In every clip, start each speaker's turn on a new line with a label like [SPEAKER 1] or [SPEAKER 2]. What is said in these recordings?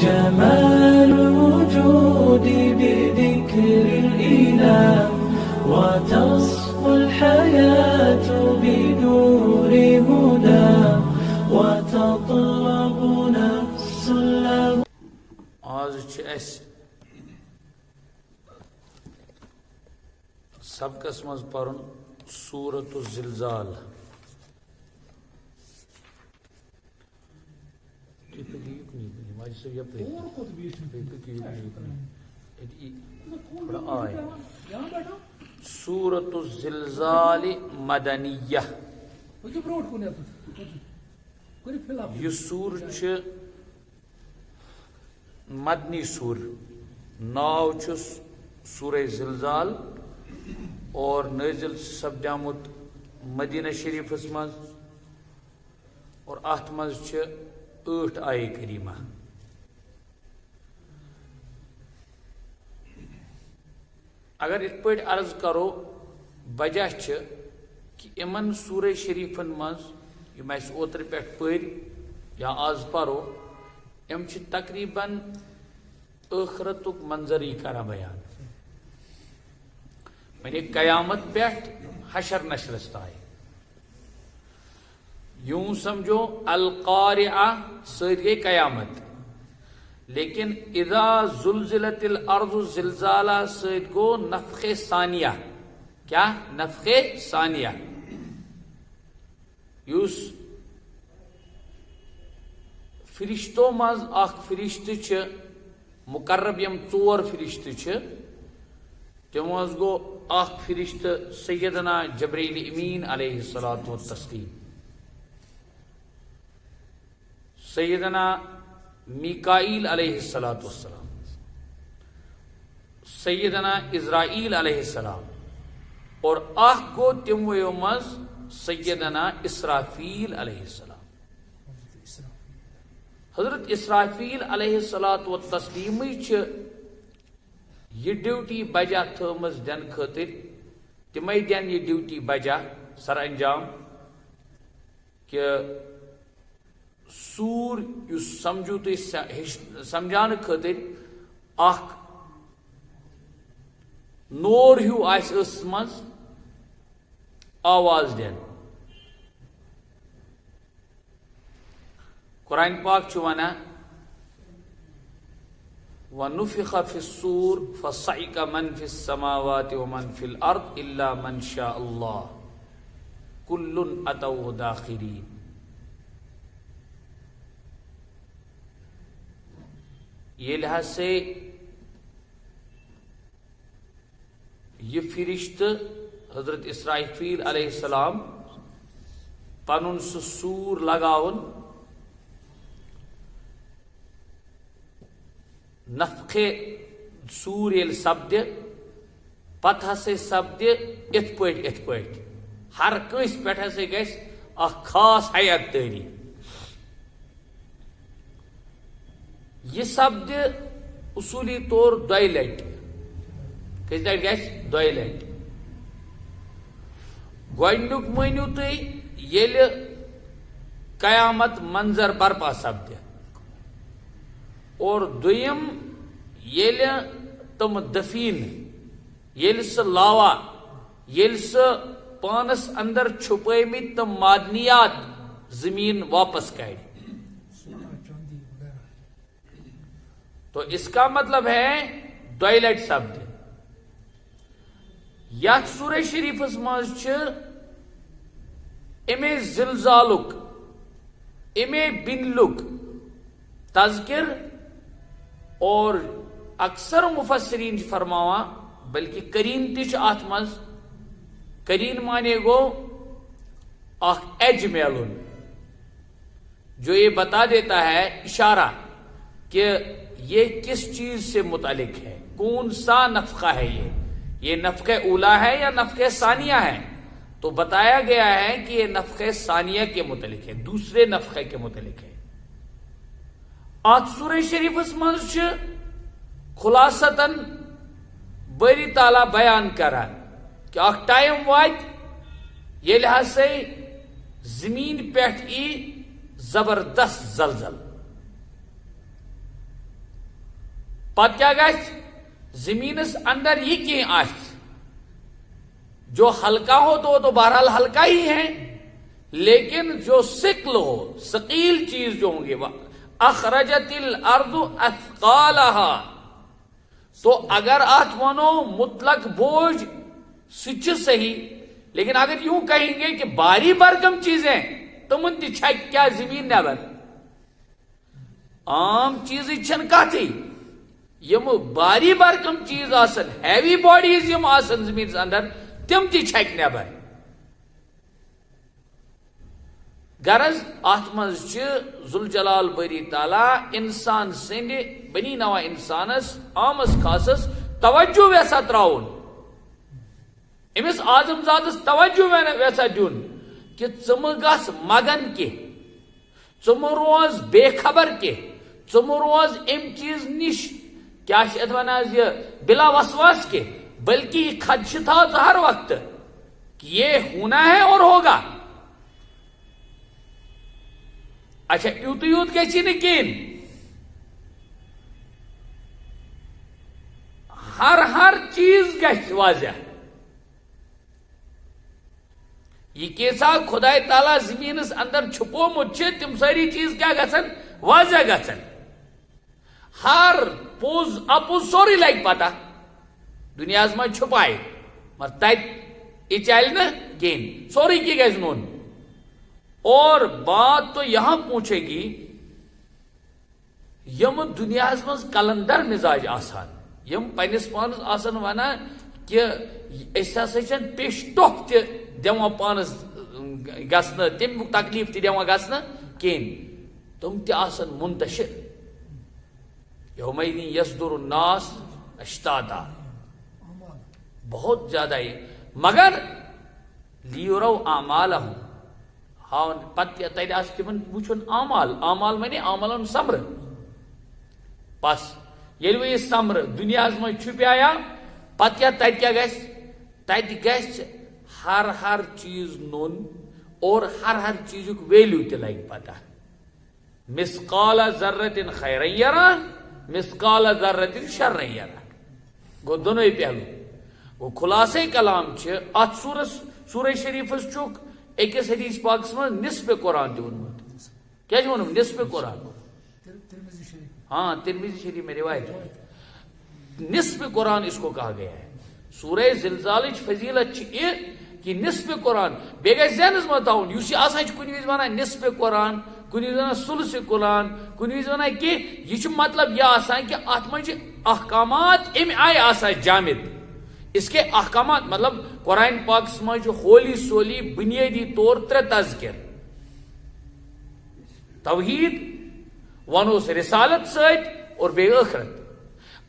[SPEAKER 1] جمال الوجود بذكر الإله وتصفو الحياة بنور هدى وتطلب نفس له.
[SPEAKER 2] آج اس سبقس مز پرن سورة الزلزال. سورة الزلزال مدنیہ. یہ سور چھ مدنی سور. ناو چھس سورہ زلزال اور نازل سپدیمت مدینہ شریفس مز اور ات مز چھ 8 آیے کریمہ. اگر ات پہ عرض کرو وجہ چھ کہ امن سورہ شریفن مز یم اس اوتر پہ پھر یا آز پرو ام چھ تقریباً آخرتک منظر ہی کرا بیان. یعنی قیامت پہ حشر نشرس تائے. یوں سمجھو القارعہ سید گئی قیامت، لیکن اذا زلزلت الارض زلزالہ سید گو نفخ ثانیہ. کیا؟ نفخ ثانیہ. یوس فرشتو مز اخ فرشت چھ مقرب یم 4 فرشت چھ تم مز گو اخ فرشت سیدنا جبرائیل امین علیہ الصلوۃ والتسلیم، سیدنا میکائیل علیہ الصلوۃ والسلام، سیدنا اسرائیل علیہ السلام، اور اخ گو تم مز سیدنا اسرافیل علیہ السلام. حضرت اسرافیل علیہ الصلوۃ والتسلیم چھ یہ ڈیوٹی بجا تھمز دن خاطر تمے دن یہ ڈیوٹی بجا سر انجام کہ سور یس سمجھو تھی سمجھان خاطر اخ نور ہیو آس مز آواز دین. قرآن پاک چھ ونان وَنُفِخَ فِي الصُّورِ فَصَعِقَ مَنْ فِي السَّمَاوَاتِ وَمَنْ فِي الْأَرْضِ إِلَّا مَنْ شَاءَ اللَّهُ كُلٌّ أَتَوْهُ دَاخِرِينَ. یہ لحاظ سے یہ فرشت حضرت اسرافیل علیہ السلام پنن سور لگاون نفخ سور یل سپد پتہ ہسا سپد ات پہ ہر کنس پہ ہسا گژھِ اخ خاص حیات تاری. یہ سپد اصولی طور 2 لٹ. کس لٹ گژھِ 2 لٹ. گۄڈنیُک مٲنِو تُہۍ ییٚلہِ قیامت منظر برپا سپدِ، اور دویم یل تم دفین یل سہ لاوا یل سہ پانس اندر چھپٲمٕتۍ تم معدنیات زمین واپس کڑ. تو اس کا مطلب ہے 2 لٹ سپد. یتھ سورہ شریفس مز چھ امے زلزالک امے بنلک تذکر، اور اکثر مفسرین فرماوا بلکہ کرین تش ات مز. کرین مانے گو اخ ایج میلن جو یہ بتا دیتا ہے اشارہ کہ یہ کس چیز سے متعلق ہے، کون سا نفخہ ہے. یہ نفخہ اولا ہے یا نفخہ ثانیہ ہے؟ تو بتایا گیا ہے کہ یہ نفخہ ثانیہ کے متعلق ہے، دوسرے نفخے کے متعلق ہے. آت سورہ شریفس مز خلاصتاً باری تعالیٰ بیان کران کہ اخ ٹائم وات یل ہسا زمین پہ ای زبردست زلزل. پت کیا گژھِ زمینس اندر یہ کی آس جو ہلکا ہو تو وہ تو بہرحال ہلکا ہی ہے، لیکن جو ثقل ہو، ثقیل چیز جو ہوں گے، اخرجت الارض اثقالها، تو اگر آت ونو مطلق بوجھ سچ صحیح، لیکن اگر یوں کہیں گے کہ باری برکم چیزیں تمن تہ چھک کیا زمین نیبر، عام چیز چھن کتھی، یم باری برکم چیز آسن، ہیوی باڈیز یم آسن زمین اندر، تم تہ چھک نیبر۔ غرض ات مز ذوالجلال باری تعالی انسان سند بنی نوا انسانس عامس خاصس توجہ ویسا تراؤن، امس اعظم ذاتس توجہ ویسا دن کہ ثم گس مگن کی، ثم روز بے خبر کی، ثم روز ام چیز نش کیا ونان یہ بلا وسواس کے، بلکہ یہ خدش تھا ہر وقت کہ یہ ہونا ہے اور ہوگا۔ اچھا یوت یوت گژھی نہ کہین، ہر چیز گژھِ واضح، یہ کیسا خدا تعالیٰ زمینس اندر چھپومت چھ تم ساری چیز کیا گژھن واضح گژھن، ہر پوز اپوز سوری لگ پتہ دنیا من چھپائے مگر تت یہ چل نا کہین، سوری کی گژھِ نون۔ اور بات تو یہاں پوچھے گی یم دنیا مز کلندر مزاج آسان، یم پنس پانس آسان ونان کہ اس ہسا چھن پیش ٹوک تہ دِوان پانس گژھنہ، تمیک تکلیف تہ دِوان گژھنہ کہین، تم تہ آسان منتشر، یومئذ یصدر الناس اشتاتا، بہت زیادہ ہی، مگر لیروا اعمالہم، ہاں پتہ تتہ آس تمن وچھن اعمال، اعمال معنی عملن ثمر، بس ییٚلہِ وۄنۍ یہ ثمر دنیا من چھپیا پتہ کیا تتہ کیا گژھِ، تتہ گژھِ ہر چیز نون اور ہر چیزک ویلیو تہ لگہِ پتہ، مثقال ذرۃ خیرا یرا مثقال ذرۃ شرا یرا، گو دونوے پہلو، گو خلاصے کلام چھ ات سورہ شریفس چھک اکس حدیث پاکس من نصف قرآن تہ ونمت، کیا ونم نصف قرآن، ہاں ترمذی شریف میں روایت ہے، نصف قرآن اس کو کہا گیا ہے۔ سورہ زلزال فضیلت یہ کہ نصف قرآن بے گھر ذہنس من تھاؤن، اس آسان کن وز ونان نصف قرآن، کن وز ونان ثلث قرآن، کن وز ونان کہ یہ مطلب یہ آسان کہ ات من احکامات ام آئے آسان جامد، اس کے احکامات مطلب قرآن پاکس من ہولی سولی بنیادی طور ترے تذکر، توحید ونوس رسالت ست اور بے آخرت،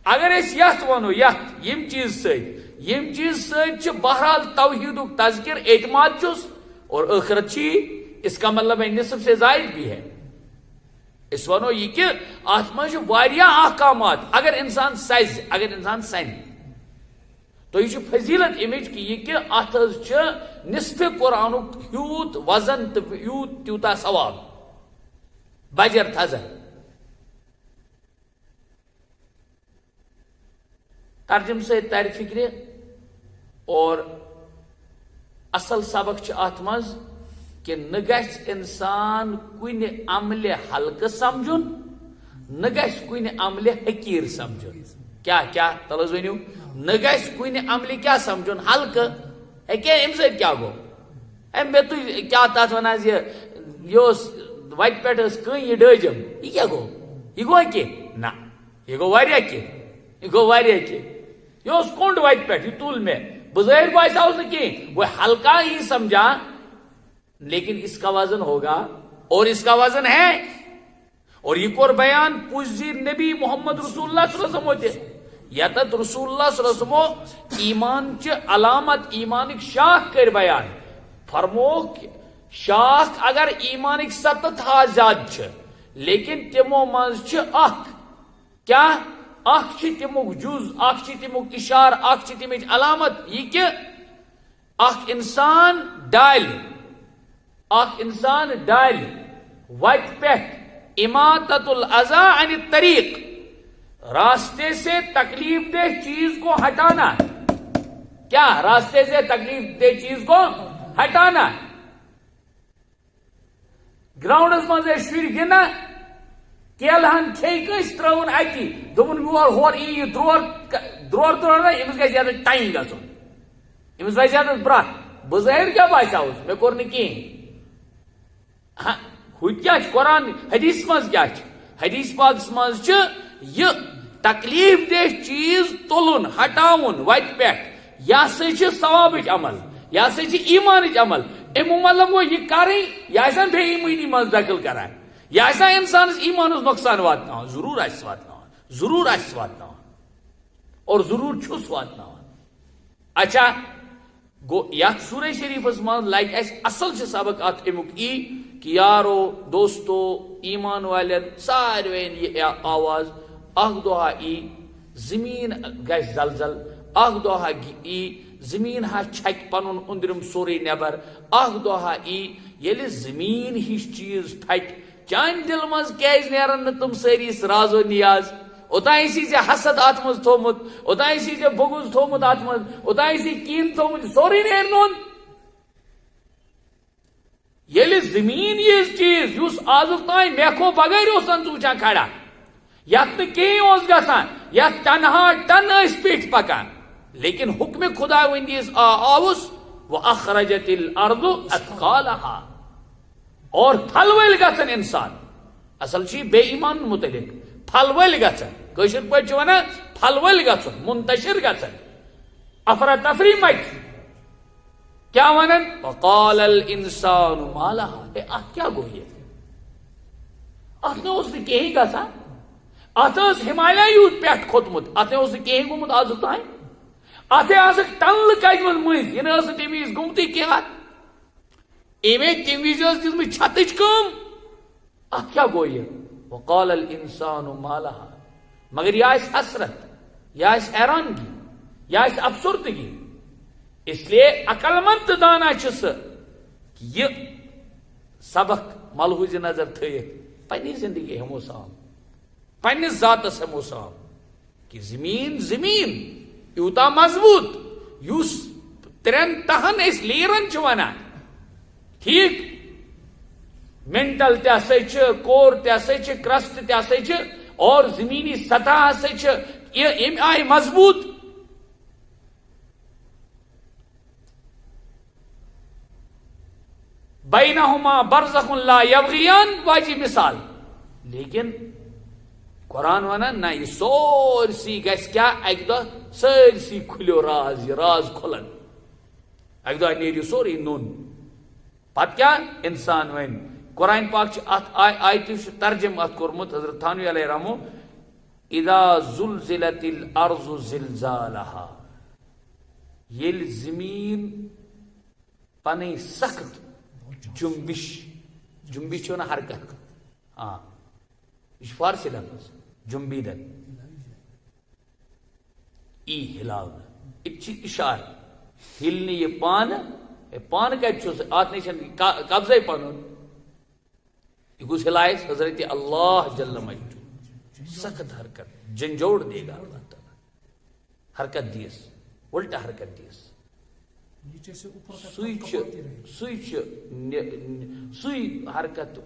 [SPEAKER 2] اگر اس یت ونو یت یم چیز ست بہرحال توحید تذکر اعتماد چس اور آخرت چی، اس کا مطلب ہے نصف سے زائد بھی ہے، اس ونو یہ کہ ات من واریاہ احکامات، اگر انسان سن تو یہ فضیلت امچ کہ یہ کہ ات نصف قرآن یوت وزن تو یوت تیوتا ثواب بجر تھزر۔ ترجم سے تر فکر اور اصل سبق ات مز کہ نہ گژھِ انسان کن عمل ہلکہ سمجھن، نہ گژھِ کن عمل حقیر سمجھن، کیا تلز ونیو، نہ گژھِ کن عمل کیا سمجھن ہلکہ، ام سۭتۍ کیا گو، مے تُہۍ کیا تتھ ونان یہ وتہِ پٮ۪ٹھ ٲس کٔنۍ یہ ڈٲجم، یہ کیا گو، یہ گوٚوا کینٛہہ، نہ یہ گوٚو واریاہ کینٛہہ، یہ اوس کوٚنٛڈ وتہِ پٮ۪ٹھ، یہ تُل مےٚ، بظٲہر باسیوس نہٕ کینٛہہ، وہ ہلکا ہی سمجھا، لیکن اس کا وزن ہوگا اور اس کا وزن ہے، اور یہ کور بیان پوزیر نبی محمد رسول اللہ صلی اللہ علیہ وسلم، یتت رسول اللہ صلی اللہ علیہ وسلم ایمان چ علامت ایمانک شاخ کر بیان، فرموک شاخ اگر ایمانک 7 زیادہ چھ، لیکن تمو مز چھ کیا اخ چھ تمک جز، اخ چھ تمک اشار، اخ چھ تمچ علامت، یہ کہ اخ انسان ڈال وت پہ اماطت الاذى عن الطریق، راستے سے تکلیف دہ چیز کو ہٹانا. کیا؟ راستے سے تکلیف دہ چیز کو ہٹانا. گراؤنڈس مز شر گندا کیلہن کھے کس ترون اتی دپن یور ہور ای درور نا امس گژھِ یتھ ٹایم گژھُن امس ویسے یتھ برٛتھ بظٲہر کیا باسیوس مےٚ کوٚر نہٕ کِہیٖنۍ. ہُتہِ کیٛاہ چھُ قرآن حدیث منٛز کیٛاہ چھُ؟ حدیث پاکس منٛز چھُ یہِ تکلیف دہ چیز تُلُن ہٹاوُن وتہِ پٮ۪ٹھ یہ ہسا چھُ ثوابٕچ عمل یہ ہسا چھُ ایمانٕچ عمل. امیُک مطلب گوٚو یہِ کرٕنۍ یہِ آسان بے ایمٲنی منٛز دخل کران یہ آسان انسانس ایمانس نقصان واتناوان ضرور آسہِ واتناوان اور ضرور چھُس واتناوان. اچھا گو یتھ سورہ شریفس منٛز لگہِ اسہِ اصل چھُ سبق اتھ امیُک کہ یارو دوستو ایمان والین ساروین یہ آواز اخ دۄہا ای زمین گژھِ زلزل اخ دۄہا ای زمین ہا چھکہِ پنُن أنٛدرِم سورُے نٮ۪بر اخ دۄہا ای ییٚلہِ زمین ہِش چیز پھٹہِ چانہِ دل منٛز کیازِ نیرن نہٕ تِم سٲری راز و نیاز. اوتانۍ ٲسی ژےٚ حسد اتھ منٛز تھوٚومُت اوتانۍ ٲسی ژےٚ بغض تھوٚومُت اتھ منٛز اوتانۍ ٲسی کیٖن تھوٚومُت سورُے نیرِ نوٚن. ییٚلہِ زمین یِژھ چیز یُس آزُک تانۍ میکھو بغٲر اوس ژٕ وٕچھان کھڑا یتھ نہٕ کِہیٖنۍ اوس گژھان یتھ ٹنہا ٹن ٲسۍ پیٚٹھۍ پکان لیکن حکم خدا وندیس آوُس وأخرجت الارض اثقالها اور پھل ول گژھن انسان اصل چھ بے ایمان متعلق پھل ول گژھن کٲشِر پٲٹھۍ چھِ ونان پھل ول گژھن منتشر گژھن افراتفری مچ کیا ونان وقال الانسان ما لها اتھ کیا گوٚو یہ اتھ نہٕ اوس نہٕ کِہیٖنۍ گژھان اتھ ٲس ہمالیہ یوٗت پٮ۪ٹھ کھوٚتمُت اتھ اوس نہٕ کِہیٖنۍ گوٚمُت آزُک تانۍ اتھ آسکھ ٹنلہٕ کجمژ مٔنٛزۍ یہِ نہٕ ٲس نہٕ تمہِ وِزِ گوٚمتُے کینٛہہ اتھ ایٚمے تمہِ وِزِ ٲس دِژمٕژ چھتٕچ کٲم اتھ کیٛاہ گوٚو یہِ وقال الانسان ما لها مگر یہِ آسہِ حسرت یہِ آسہِ حیرانگی یہِ آسہِ افسردگی اس لیے عقل مند تہٕ دانا چھُ سُہ یہِ سبق ملحوظ نظر تھٲیِتھ پننہِ زندگی ہٮ۪مو سام پننِس ذاتس ہٮ۪مو سام کہ زمین یوٗتاہ مضبوط یُس ترٛٮ۪ن تہن أسۍ لیرن چھِ ونان ٹھیٖک مینٹل تہِ ہسا چھِ کور تہِ ہسا چھِ کرسٹ تہِ ہسا چھِ اور زمینی سطح ہسا چھِ ییٚمہِ آیہِ مضبوط بینہما برزخ لا یبغیان واجب مثال لیکن قرآن ونان نہ یہ سورسی گژھِ کیا اکہِ دۄہ سٲرسی کھُلیو راز یہ راز کھُلن اکہِ دۄہ نیرِ یہِ سورُے نوٚن پتہٕ کیا انسان ون قرآن پاک چھُ اتھ آیتہِ چھُ ترجم اتھ کوٚرمُت حضرت تھانوی علیہ رحمو اذا زلزلت الارض زلزالها ییٚلہِ زمین پنٕنۍ سخت جنبش چھُ نا حرکت یہ چھُ فارسی لفظ جنبیدن ای ہلاونا یہ چھُ اشارہ ہلنہِ یہِ پانہٕ کتہِ چھُس اتھ نش قبضے پنُن یہ گوٚژھ ہلایس حضرت اللہ جل مجدہ سخت حرکت جھنجھوڑ دے گا اللہ تعالیٰ حرکت دیس الٹا حرکت دیس سُے حرکت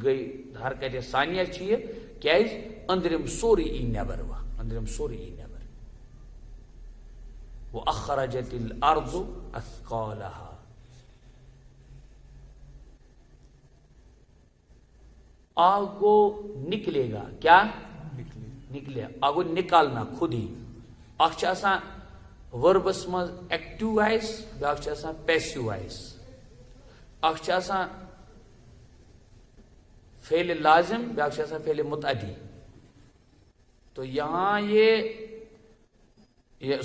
[SPEAKER 2] گئی حرکت ثانیہ چھ یہ کیاز أنٛدرِم سورُے ای نٮ۪بر أنٛدرِم سورُے ای نٮ۪بر وأخرجت الارض اثقالها آگو نکلے گا کیا نکلے آگو نکالنا خود ہی اکھ چھِ آسان وربس مز ایکٹیو وائس بیاکھ چھِ آسان پیسو وائس اکھ چھِ آسان فعل لازم بیاکھ چھِ آسان فعل متعدی تو یہاں یہ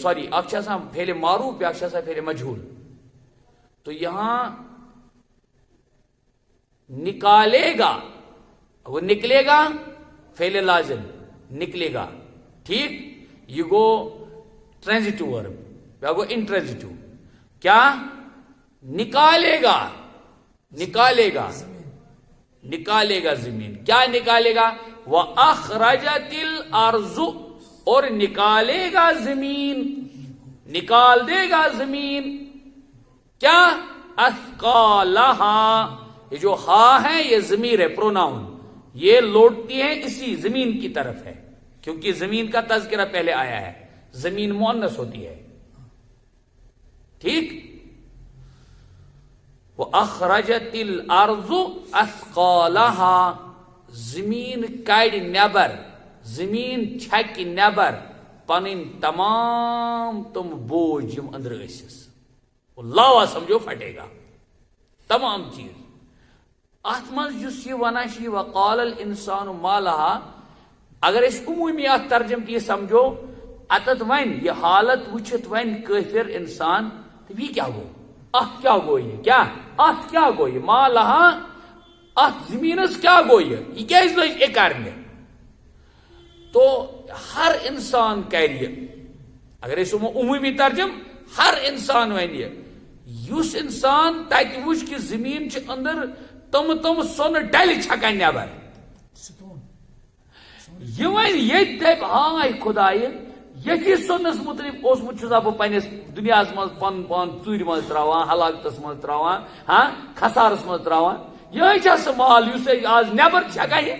[SPEAKER 2] سوری اکھ چھِ آسان فعل معروف بیاکھ چھِ آسان فعل مجہول تو یہاں نکالے گا وہ نکلے گا فعل لازم نکلے گا ٹھیک یہ گو ٹرانزٹو ورب یا گو انٹرانزٹو کیا نکالے گا زمین کیا نکالے گا وَأَخْرَجَتِ الْأَرْضُ اور نکالے گا زمین، نکال دے گا زمین کیا؟ اثقالہا، یہ جو ہا ہے یہ ضمیر ہے، پروناؤن، یہ لوٹتی ہے اسی زمین کی طرف ہے، کیونکہ زمین کا تذکرہ پہلے آیا ہے، زمین مؤنث ہوتی ہے، ٹھیک؟ وَأَخْرَجَتِ الْأَرْضُ أَثْقَالَهَا، زمین کڑ نیبر، زمین چھک نیبر پنن تمام تم بوجھ یم اندر ٲسِس، وہ لاوا سمجھو پھٹے گا تمام چیز۔ ات منٛز یُس یہ ونان چھ وقال الانسان ما لها، اگر اس عمومی ات ترجم یہ سمجھو، اتت ون یہ حالت وچھت ون کافر انسان، تو یہ کیا گو؟ ات کیا گو؟ یہ کیا ات کیا گو؟ یہ ما لها، ات زمینس کیا گو؟ یہ کیازِ لٔج یہ کرنے؟ تو ہر انسان کرِ، اگر اس عمومی ترجم ہر انسان ون یس انسان تت وچ کہ زمین چھ اندر تم سون ڈل چھکان نیبر، یہ ون یہ دپ ہائے خدائے یتھی سونس متعلق اوسمت چھسا بہ پنس دنیا مز پن پان ژوٗرِ منٛز تراوان، ہلاکتس منٛز تراوان، ہاں خسارس منٛز تراوان، یہ چھا سہ مال یس آز نیبر چھکان، یہ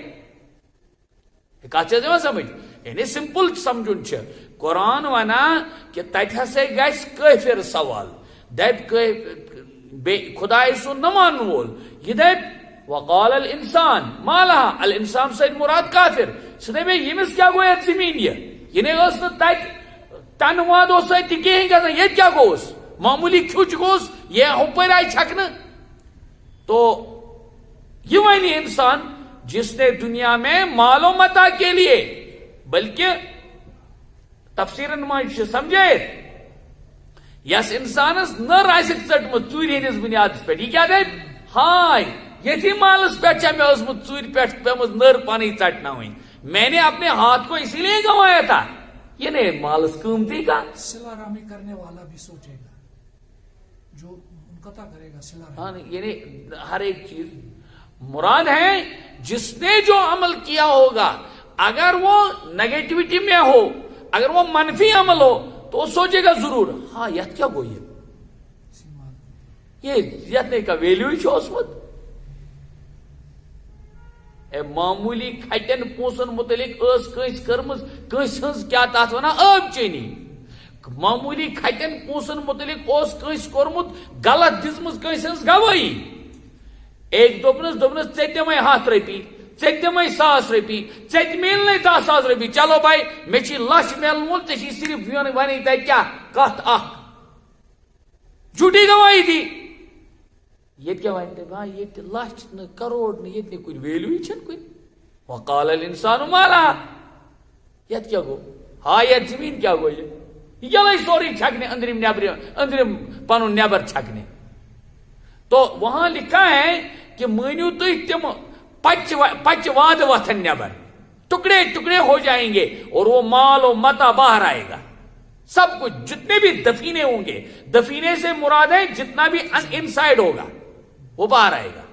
[SPEAKER 2] کت چھس یوان سمجھ؟ یعنی سمپل سمجھن چھ قرآن ونان کہ تت ہسا گژھِ کٲفر سوال، دپ خدائے سن نہ مانن وول، یہ دپ وقال الانسان ما لها، الانسان سۭتۍ مراد کافر، سہ دپے یمس کیا گو یتھ زمین، یہ ٲس نہٕ تتہِ تنہٕ واد اوس تتہِ کہیٖنۍ گژھان، ییٚتہِ کیا گوس؟ معمولی کھُچ گوس، یہ ہپٲرۍ آیہِ چھکنہٕ۔ تو یہ ونہِ انسان جس نے دنیا میں مال و متاع کے لیے، بلکہ تفسیرن منٛز سمجھے یس انسانس نر آسک ژٹمت ژوٗرِ ہٕنٛدِس بنیادس پٮ۪ٹھ، یہ کیا دپ ہائے یتھی مالس پٮ۪ٹھ چھےٚ مےٚ ٲسمٕژ ژوٗرِ پٮ۪ٹھ پیٚمٕژ نر پنٕنۍ ژٹناوٕنۍ، میں نے اپنے ہاتھ کو اسی لیے گنوایا تھا، یہ نہیں مالس قیمتی کا۔
[SPEAKER 3] صلہ رحمی کرنے والا بھی سوچے گا، جو منقطع کرے گا صلہ رحمی،
[SPEAKER 2] ہاں یعنی ہر ایک چیز مراد ہے جس نے جو عمل کیا ہوگا، اگر وہ نیگیٹیوٹی میں ہو، اگر وہ منفی عمل ہو تو وہ سوچے گا ضرور ہاں یت کیا گو، یہ یتنے کا ویلیو ہی اوسمت۔ اے معمولی کھٹن پونسن متعلق اس کنس کرمز، کنس ہنز کیا تات ونان آب چینی، معمولی کھٹن پونسن متعلق اس کنس کورمت غلط دزمز کنس ہنز گواہی، ایک دوپنس ژےٚ دِمے 100 رۄپیہِ، ژےٚ دِمے 100 رۄپیہِ، ژےٚ تہِ میلنے 10,000 رۄپیہِ، چلو بھائی مےٚ چھی 1,00,000 میلن وول، ژےٚ چھی صرف ونے تتہِ کیا کتھ اکھ، جھوٹی گواہی دی۔ یہ کیا ونتے ہاں یہ 1,00,000 نہ کروڑ نہ یہ کن ویلیو ہی چھن کن۔ وقال الانسان ما لها، یت کیا گو؟ ہاں یہ زمین کیا گو؟ یہ چلے سوری چھکنے اندرم نیبرم، اندرم پنن نیبر چھکنے۔ تو وہاں لکھا ہے کہ مانیو تھی تم پچ واد وتھن نیبر، ٹکڑے ٹکڑے ہو جائیں گے اور وہ مال و متاع باہر آئے گا، سب کچھ جتنے بھی دفینے ہوں گے، دفینے سے مراد ہے جتنا بھی انسائڈ ہوگا وہ باہر آئے گا۔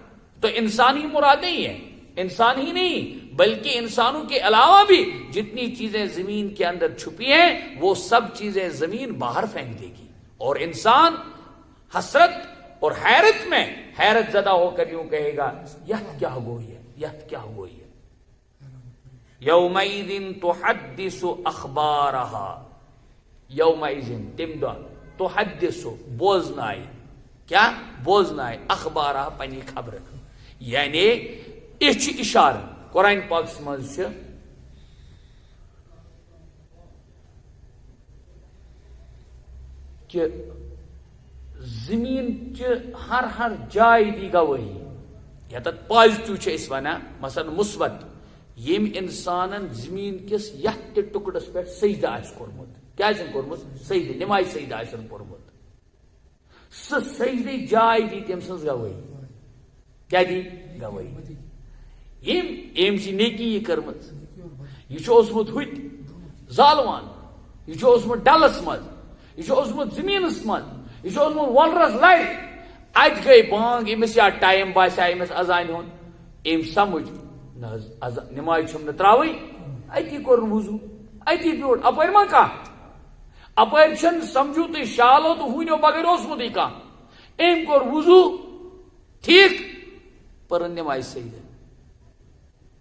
[SPEAKER 2] تو انسان ہی مراد نہیں ہے، انسان ہی نہیں بلکہ انسانوں کے علاوہ بھی جتنی چیزیں زمین کے اندر چھپی ہیں وہ سب چیزیں زمین باہر پھینک دے گی، اور انسان حسرت اور حیرت میں حیرت زدہ ہو کر یوں کہے گا یت کیا گوئی ہے، یت کیا گوئی ہے۔ یومئذ تحدث اخبارها، یومئذ تم دہ تحدث بوزنائے، کیا بوزنائے، اخبارہ پنی خبر، یعنی یہ اشارہ قرآن پاک مز کہ زمین چہ ہر جائے دی گواہی، یا تت پازیٹو اس ونان مثلا مثبت، یم انسانن زمین کس یت ٹکڑس پہ سجدہ آس کورمت، کیا کورمت؟ سجدہ، نماز سجدہ آسن پورمت، سہ سجدہ جائے دی تم سن گواہی، کیا دی گواہی، یم چھ نیکی یہ کرمت، یہ اوسمت ہوت زالوان، یہ اوسمت ڈلس مز، یہ اوسمت زمینس مز، یہ اوسمت ولرس لڑ، ات گئی بانگ، امس یا ٹائم باسیا امس اذان ہن، ام سمجھ نماز چھم نہ تراوی، اتی کور وضو، اتی بیوٹ اپر ما کت اپر چھن سمجھو تھی شالو تو ہونیو بغیر اوسمت کھانا ام کور وضو ٹھیک پرن نماز سجدہ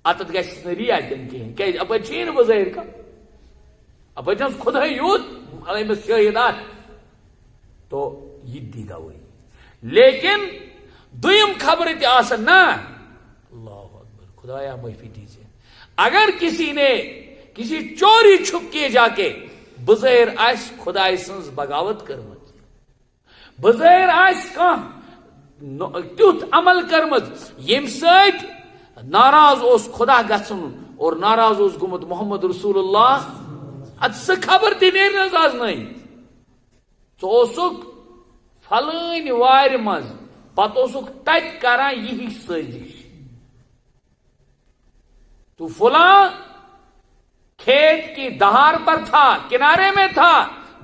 [SPEAKER 2] اتت گھس ریا دن کہین کہ اپر چھی بظاہر کا اپر چھن خدا یوت امس شاہدات تو یہ دی گوئی لیکن دویم خبر تہ آسن نا اللہ اکبر خدایا معافی دیجیے اگر کسی نے کسی چوری چھپ کے جا کے بظاہر آس خدا سنز بغاوت کرمت بظاہر آس کان تیت عمل کرمت یم سۭتۍ ناراض اوس خدا گژھن اور ناراض اوس گومت محمد رسول اللہ ات سہ خبر تہ نیرِ نہ آز نئی ژٕ اوسُکھ فلٲنۍ وارِ منٛز پتہٕ اوسُکھ تتہِ کران یہ سٲزش تو فلاں کھیت کی دہار پر تھا کنارے میں تھا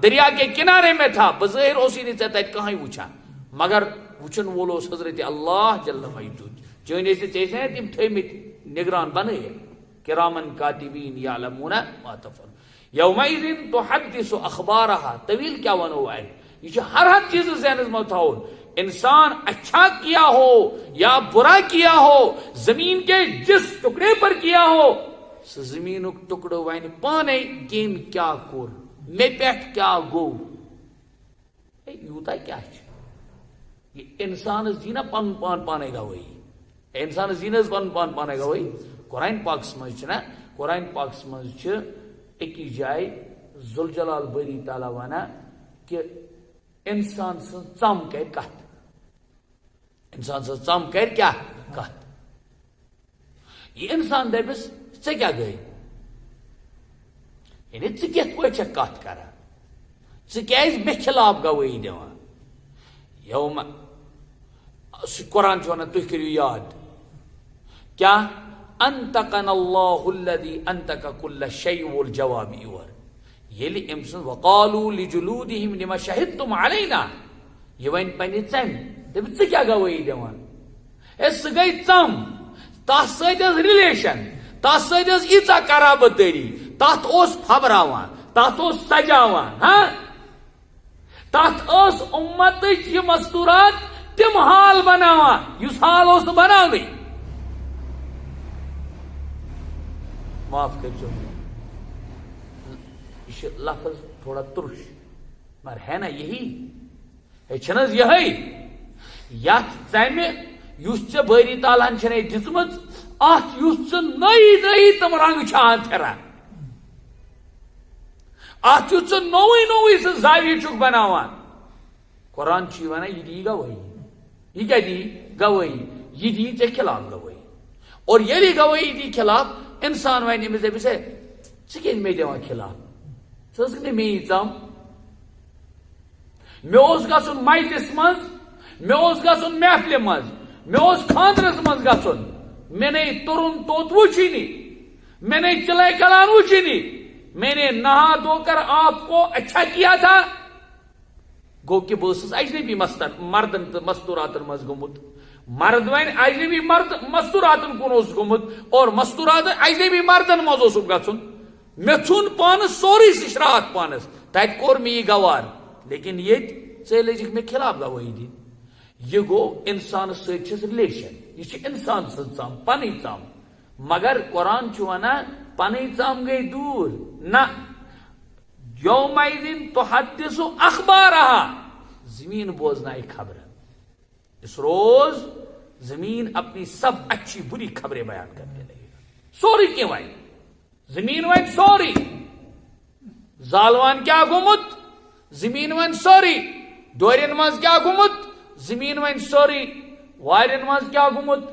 [SPEAKER 2] دریا کے کنارے میں تھا بظاہر اسی نے تتہِ کہاں وچھان مگر وچھن وول اوس حضرت اللہ جل مجدود چٲنۍ ٲسۍ ژےٚ تِم تھٲمٕتۍ نگران بنٲیِتھ کرامن کاتبین یعلمون ما تفعلون یومئذ تحدث اخبارها طویل کیا ونو ہے یہ ہر چیز ذہن میں تھاؤ انسان اچھا کیا ہو یا برا کیا ہو زمین کے جس ٹکڑے پر کیا ہو زمین ٹکڑو ون پانے کم کیا کور مے پیٹھ کیا گو یوتا کیا یہ انسان زینا پن پان پانے گوئی انسان زینس پن پان پانے گوئی قرآن پاک مز قرآن پاک مز اکی جائے ذوالجلال باری تعالیٰ ونان کہ انسان سن ژم کر کت انسان سن ژم کر کیا کت یہ انسان دپس ژے کیا گئی یعنی ژٕ کتھ پٲٹھۍ چھکھ کتھ کران ژٕ کیازِ مےٚ خلاف گوٲیی دِوان یوم قرآن چھُ ونان تُہۍ کٔرِو یاد کیا انتقنا اللہ الذی انتق کل شیء والجواب یور ییٚلہِ أمۍ سٕنٛز وقالوا لجلودہم لما شہدتم علینا یہ ون پننہِ ژمہِ دپہِ ژٕ کیٛاہ گوٲیی دِوان ہے سُہ گٔے ژم تتھ سۭتۍ ٲس رِلیشن تتھ سۭتۍ ٲس ییٖژاہ قرابت دٲری تتھ اوس پھبراوان تتھ اوس سجاوان ہاں تتھ ٲس اُمتٕچ یہِ مستوٗرات تِم حال بناوان یُس حال اوس نہٕ بناونٕے معاف کرجو یہ لفظ تھوڑا ترش مگر ہے نا یہی ہے چھنز یہی یت ژمہِ یُس ژےٚ بٲری تعالیٰ ہن چھنَے دِژمٕژ اتھ یُس ژٕ نٔے نٔے تِم رنٛگ چھان پھِران اتھ یُس ژٕ نوٚوُے نوٚوُے سُہ زاویہِ چھُکھ بناوان قرآن چھُ ونان یہ دی گوٲیی یہ کیا دی گوٲیی یہ دی ژےٚ خلاف گوٲیی اور ییٚلہِ گوٲیی دی خلاف انسان ون أمِس دپس ہے ژٕ کیٛازِ مےٚ دِوان خلاف ژٕ ٲسکھ نہٕ میٛٲنۍ ژم مےٚ اوس گژھُن مجلس منٛز مےٚ اوس گژھُن محفلہِ منٛز مےٚ اوس خاندرس منٛز گژھُن میں نے ترُن توٚت وٕچھِنی میں نے چلے کلان وٕچھِنی میں نے نہا دھو کر آپ کو اچھا کیا تھا گو کہ بہٕ ٲسٕس اجنبی مردن تہٕ مستوٗراتن منٛز گوٚمُت مرد ون اجنبی مرد مستوراتن کن اوس گوٚمُت اور مستورات اجنبی مردن منٛز اوسُم گژھُن مےٚ ژھُن پانس سورُے سِشراہت پانس تتہِ کوٚر مےٚ یہِ گوار لیکن ییٚتہِ ژےٚ لٔجِکھ مےٚ خلاف گوٲیی دِنۍ یہ گو انسانس سۭتۍ چھس رِلیشن یہ چھِ انسان سٕنٛز ژم پنٕنۍ ژم مگر قرآن چھُ ونان پنٕنۍ ژم گٔے دوٗر نہ یومئذ تحدث اخبارها زمین بوزنائے خبر اس روز زمین اپنی سب اچھی بری خبریں بیان کرنے لگے گا سوری کیوں آئی زمین ون سوری زالوان کیا گومت زمین ون سوری دورین مز کیا گومت زمین ون سوری وارین مز کیا گومت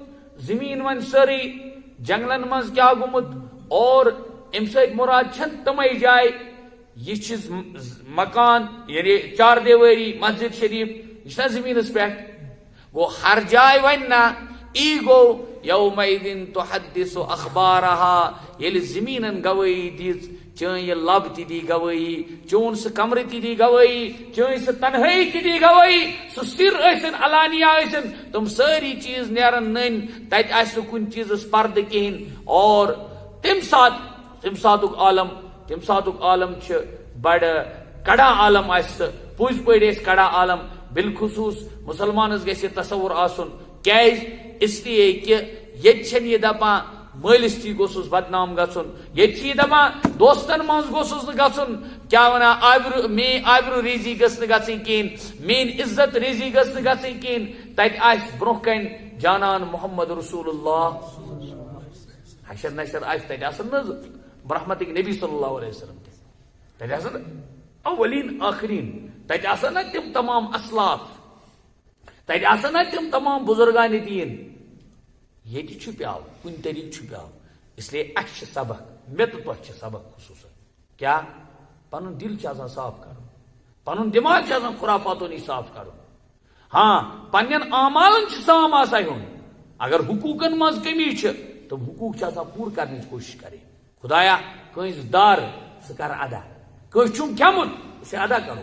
[SPEAKER 2] زمین ون سوری جنگلن مز کیا گومت اور ام سۭتۍ مراد چھن تمے جائے یہ چیز مکان یعنی چار دیواری مسجد شریف یہ چھنا زمینس پہ گو ہر جائے ون نا ای گو یومئذ تحدث اخبارها ییٚلہِ زمینن گوٲیی دِژ چٲنۍ یہِ لب تہِ دی گوٲیی چون سُہ کمرٕ تہِ دی گوٲیی چٲنۍ سُہ تنہٲیی تہِ دی گوٲیی سُہ سر ٲسِن علانیہ ٲسِن تم سٲری چیز نیرن نٔنۍ تتہِ آسہِ نہٕ کُنہِ چیٖزس پردٕ کہیٖنۍ اور تمہِ ساتُک عالم تم ساتک عالم بڑ کڑا عالم آس پوز پہ کڑا عالم بالخصوص مسلمانس گھس یہ تصور آسن کیاز اس لیے کہ یہ دپان مالس تھی گوسس بدنام گھن یہ دپان دوستن من گوسس گھن کیا ونان آبرو ریزی گھس گھن کہین مین عزت ریزی گھس گھن کہین تت آس برہ کن جانان محمد رسول اللہ حشر نشر آس تت آسن نا برحمتک نبی صلی اللہ علیہ وسلم تت آسن اولین آخرین تت آسن نا تم تمام اسلاف تت آسن نا تم تمام بزرگان دین یہ چھپیاو کن طریقہ چھپیاو اس لیے اچھ سبق مے تو تہ سبق خصوصا کیا پن دل آسان صاف کرو پن دماغ آسان خرافاتوں نش صاف کرو ہاں پنن اعمالن سام آسا ہن اگر حقوقن مز کمی تو حقوق آسان پور کرنے کوشش کرے خدایا کنس دار سہ کر ادا کس چھم کھمت اسے ادا کرو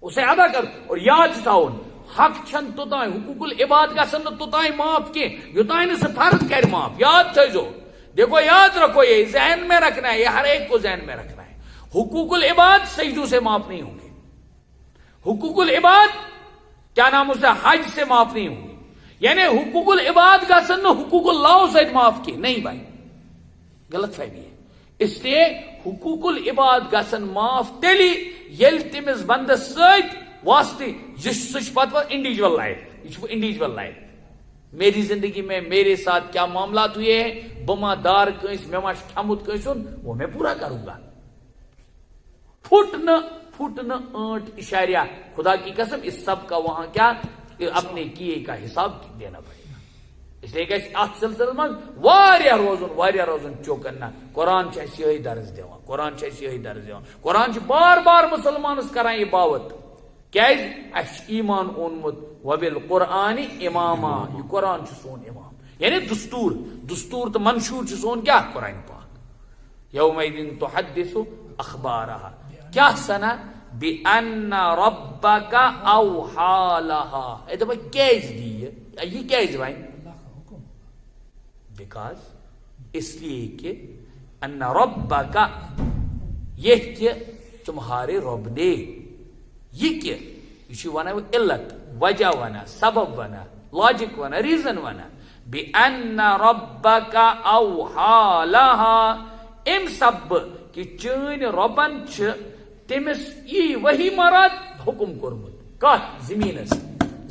[SPEAKER 2] اسے ادا کرو اور یاد تھاؤن حق چھن توتان حقوق العباد گھن توتان معاف کی یوتان سہ فرض کر معاف یاد تھو دیکھو یاد رکھو یہ ذہن میں رکھنا ہے یہ ہر ایک کو ذہن میں رکھنا ہے حقوق العباد سجدوں سے معاف نہیں ہوں گے حقوق العباد کیا نام اسے حج سے معاف نہیں ہوں گے یعنی حقوق العباد گھن حقوق اللہ سے معاف کی نہیں بھائی غلط فہمی ہے اس لیے حقوق العباد گھن معاف تیلی یل تمس بندس ست واسطے سہ پتہ انڈیویجول لائف یہ انڈیویجول لائف میری زندگی میں میرے ساتھ کیا معاملات ہوئے ہیں بما دار کنس میں ما کھمت کنسن وہ میں پورا کروں گا پھٹ نہ آنٹ اشاریہ خدا کی قسم اس سب کا وہاں کیا اپنے کیے کا حساب دینا پڑے گا اس لیے کہ ات سلسلے من واریاہ روزن چوکن نہ قرآن یہ درس دیوان قرآن یہ درس دیوان قرآن بار بار مسلمانس کران یہ باوت کیاز اس ایمان اونمت وبالقرآن اماما یہ قرآن سون امام یعنی دستور تو منشور سون کیا قرآن پاک یومئذ تحدث اخبارها کیا سنا بأن ربک اوحا لها دپا کیاز دی یہ کیاز بھائی بیکاز اس لیے کہ ان ربک یہ کہ تمہارے رب نے یہ کیا یہ ونان علت وجہ ونان سبب ونان لاجک ونان ریزن ونان بأن ربک اوحا لها ام سب کہ چین ربن تمس یہ وہی مراد حکم کورمت کت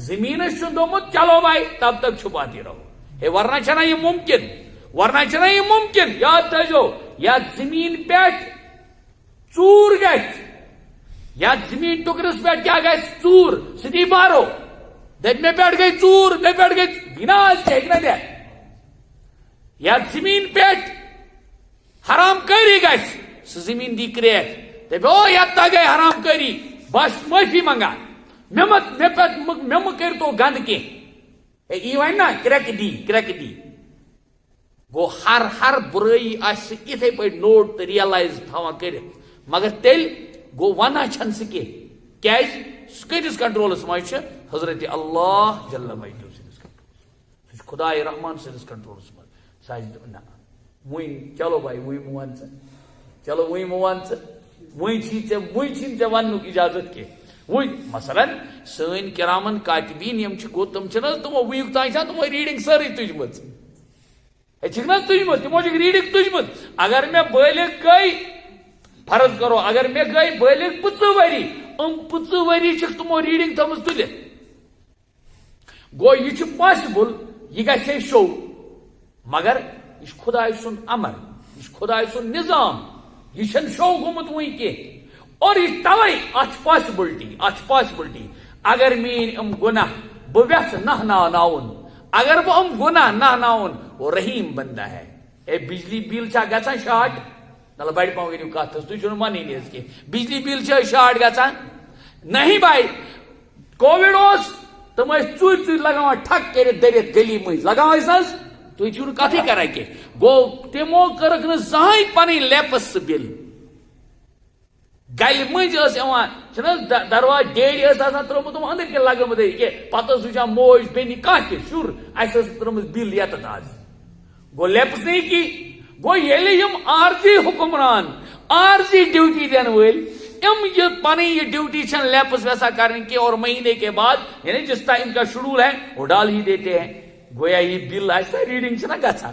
[SPEAKER 2] زمینس دومت چلو بھائی تب تک چھپاتی رہو ہے ورنہ چھنا یہ ممکن یاد تھو یا زمین پیٹ چور گژھ یا زمین ٹکرس پہ کیا گھر چور سی بارو دپ مے پہ گئی چور مے پہ گئی گناز ہیکہ دے یا زمین پہ حرام کاری گھس سہ زمین دی کریک دپ یتا گئی حرام کاری بس معافی منگا مے کر تو گند کی یہ ون نا کریک دی گو ہر برائی آس اتھے پہ نوٹ تو ریئلائز تھوان کرت مگر تیل گو ونا چھن سکے کیاز کتس کنٹرولس مز حضرت اللہ جل مجدہ سندس کنٹرولس سہ خدا رحمان سندس کنٹرولس مز سہ وین چلو بھائی وین ون چلو وین ون وین ے ونک اجازت کی وین مثلا سن کرامن کاتبین یم گو تم تمو ویک تان تمو ریڈنگ ساری تجمت نا تجمت تمو ریڈنگ تجمت اگر میں بالغ گئی فرض کرو اگر میں گئی بالغ 50 وری 50 وری تمو ریڈنگ تھمز تلت گو یہ پاسبل یہ گھے شو مگر یہ خدائے سن امر یہ خدائے سن نظام یہ شو گومت وی کی اور یہ توے ات پاسبلٹی اگر مین گناہ بہ ویس نہناون اگر بہ گناہ نہناون وہ رحیم بندہ ہے اے بجلی بل گھان شارٹ نل بڑ پہ ورو کت تھی مانی کی بجلی بل شارٹ گھان نہیں بھائی کووڈ تم ٹور لگا ٹھک کر درت گلی مز لگا تھی کتھی کران کی گو تمو کرک نا زہاں پن لیپس بل گل مز درواز ڈیڑی ترمت اندر کن لگمت پتہ وچان موج بینی کھانا شر اس ترمت بل یت آج گو لیپس نہیں کی گو یل یم عارضی حکمران عارضی ڈیوٹی دین ول یہ پنی یہ ڈیوٹی چھن لیپس ویسا کرنے کی اور مہینے کے بعد یعنی جس ٹائم کا شیڈول ہے وہ ڈال ہی دیتے ہیں. گویا یہ بل آئے ریڈنگ چھنا گھا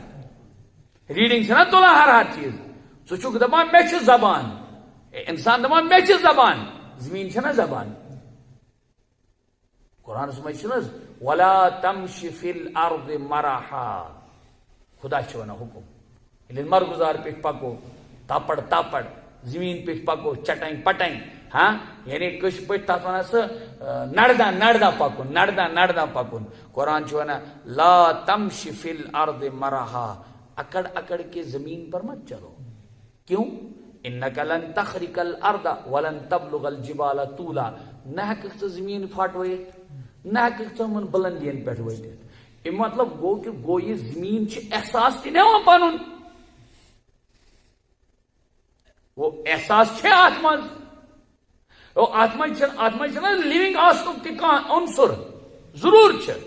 [SPEAKER 2] ریڈنگ چھنا تلا ہر چیز ثھک دپان مے چھ زبان انسان دپان مے چھ زبان زمین چھنا زبان قرآن سمجھ چھنا ولا تمشی فی الارض مرحا خدا چھ ونان حکم ییٚلہِ مرگزار پہ پکو تپڑ تپڑ زمین پہ پکو چٹائیں پٹائیں ہاں یعنی کش پہ تک ونان سہ نڑدا نڑدا پکن نڑدا نڑدا پکن قرآن چھ ونان لا تمشی فی الارض مرحا اکڑ اکڑ کے زمین پر مت چلو کیوں انک لن تخرق الارض ولن تبلغ الجبال طولا نہ ہیککھ ژٕ زمین پھٹوٲیِتھ نہ ہیککھ ژٕ یِمن بلندین پٮ۪ٹھ وٲتِتھ امیُک مطلب گوٚو کہ گوٚو یہ زمین چھ احساس تہِ نِوان پنُن وہ احساس چھ اتھ منٛز اتھ منٛز چھنہ لِونگ آسنُک تہِ کانٛہہ عنصر ضروٗر چھ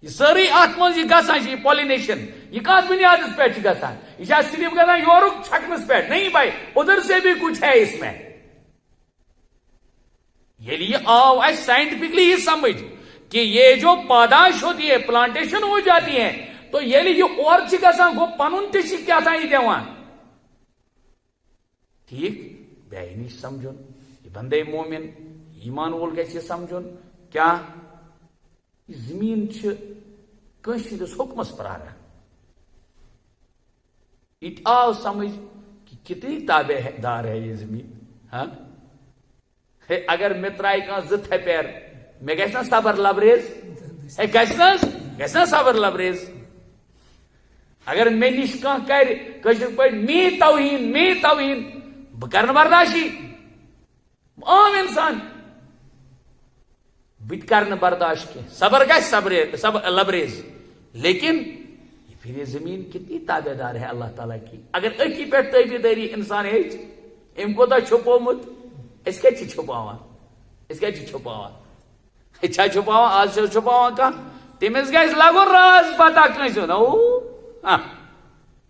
[SPEAKER 2] یہ ساری ات مز یہ گژھان یہ پالینیشن یہ کس بنیادس پہ گژھان یہ صرف گژھان یورک چھکنس پہ نہیں بھائی ادھر سے بھی کچھ ہے اس میں یہ آو اس سائنٹیفکلی یہ سمجھ کہ یہ جو پاداش ہوتی ہے پلانٹیشن ہو جاتی ہے تو یہ اور گژھان گو پنن تہ کیا تھا یہ دِوان ٹھیک بیائی نش سمجھن یہ بندے مومن ایمان وول گژھِ سمجھن کیا یہ زمین کنس ہندس حکمس پراران یہ آو سمجھ کہ کتنی تابع دار ہے یہ زمین ہاں اگر میں ترائی کان زٕ تھپیر مے گژھِ نا صبر لبریز گژھِ نا صبر لبریز اگر مے نش کان کر کشر پہ می توہین بہ کرن برداشی عام انسان بت کرن برداشت کی صبر گژھِ صبر لبریز لیکن پھر یہ زمین کتنی تابع دار ہے اللہ تعالیٰ کی اگر اتی پہ تابع داری انسان ہیچ ام کوتا چھپومت اس کیا چھپاوان اس کیا چھپاوان چھا چھپاوان آج سے چھپاوان کا تمس گژھِ لگن راز پتہ کنس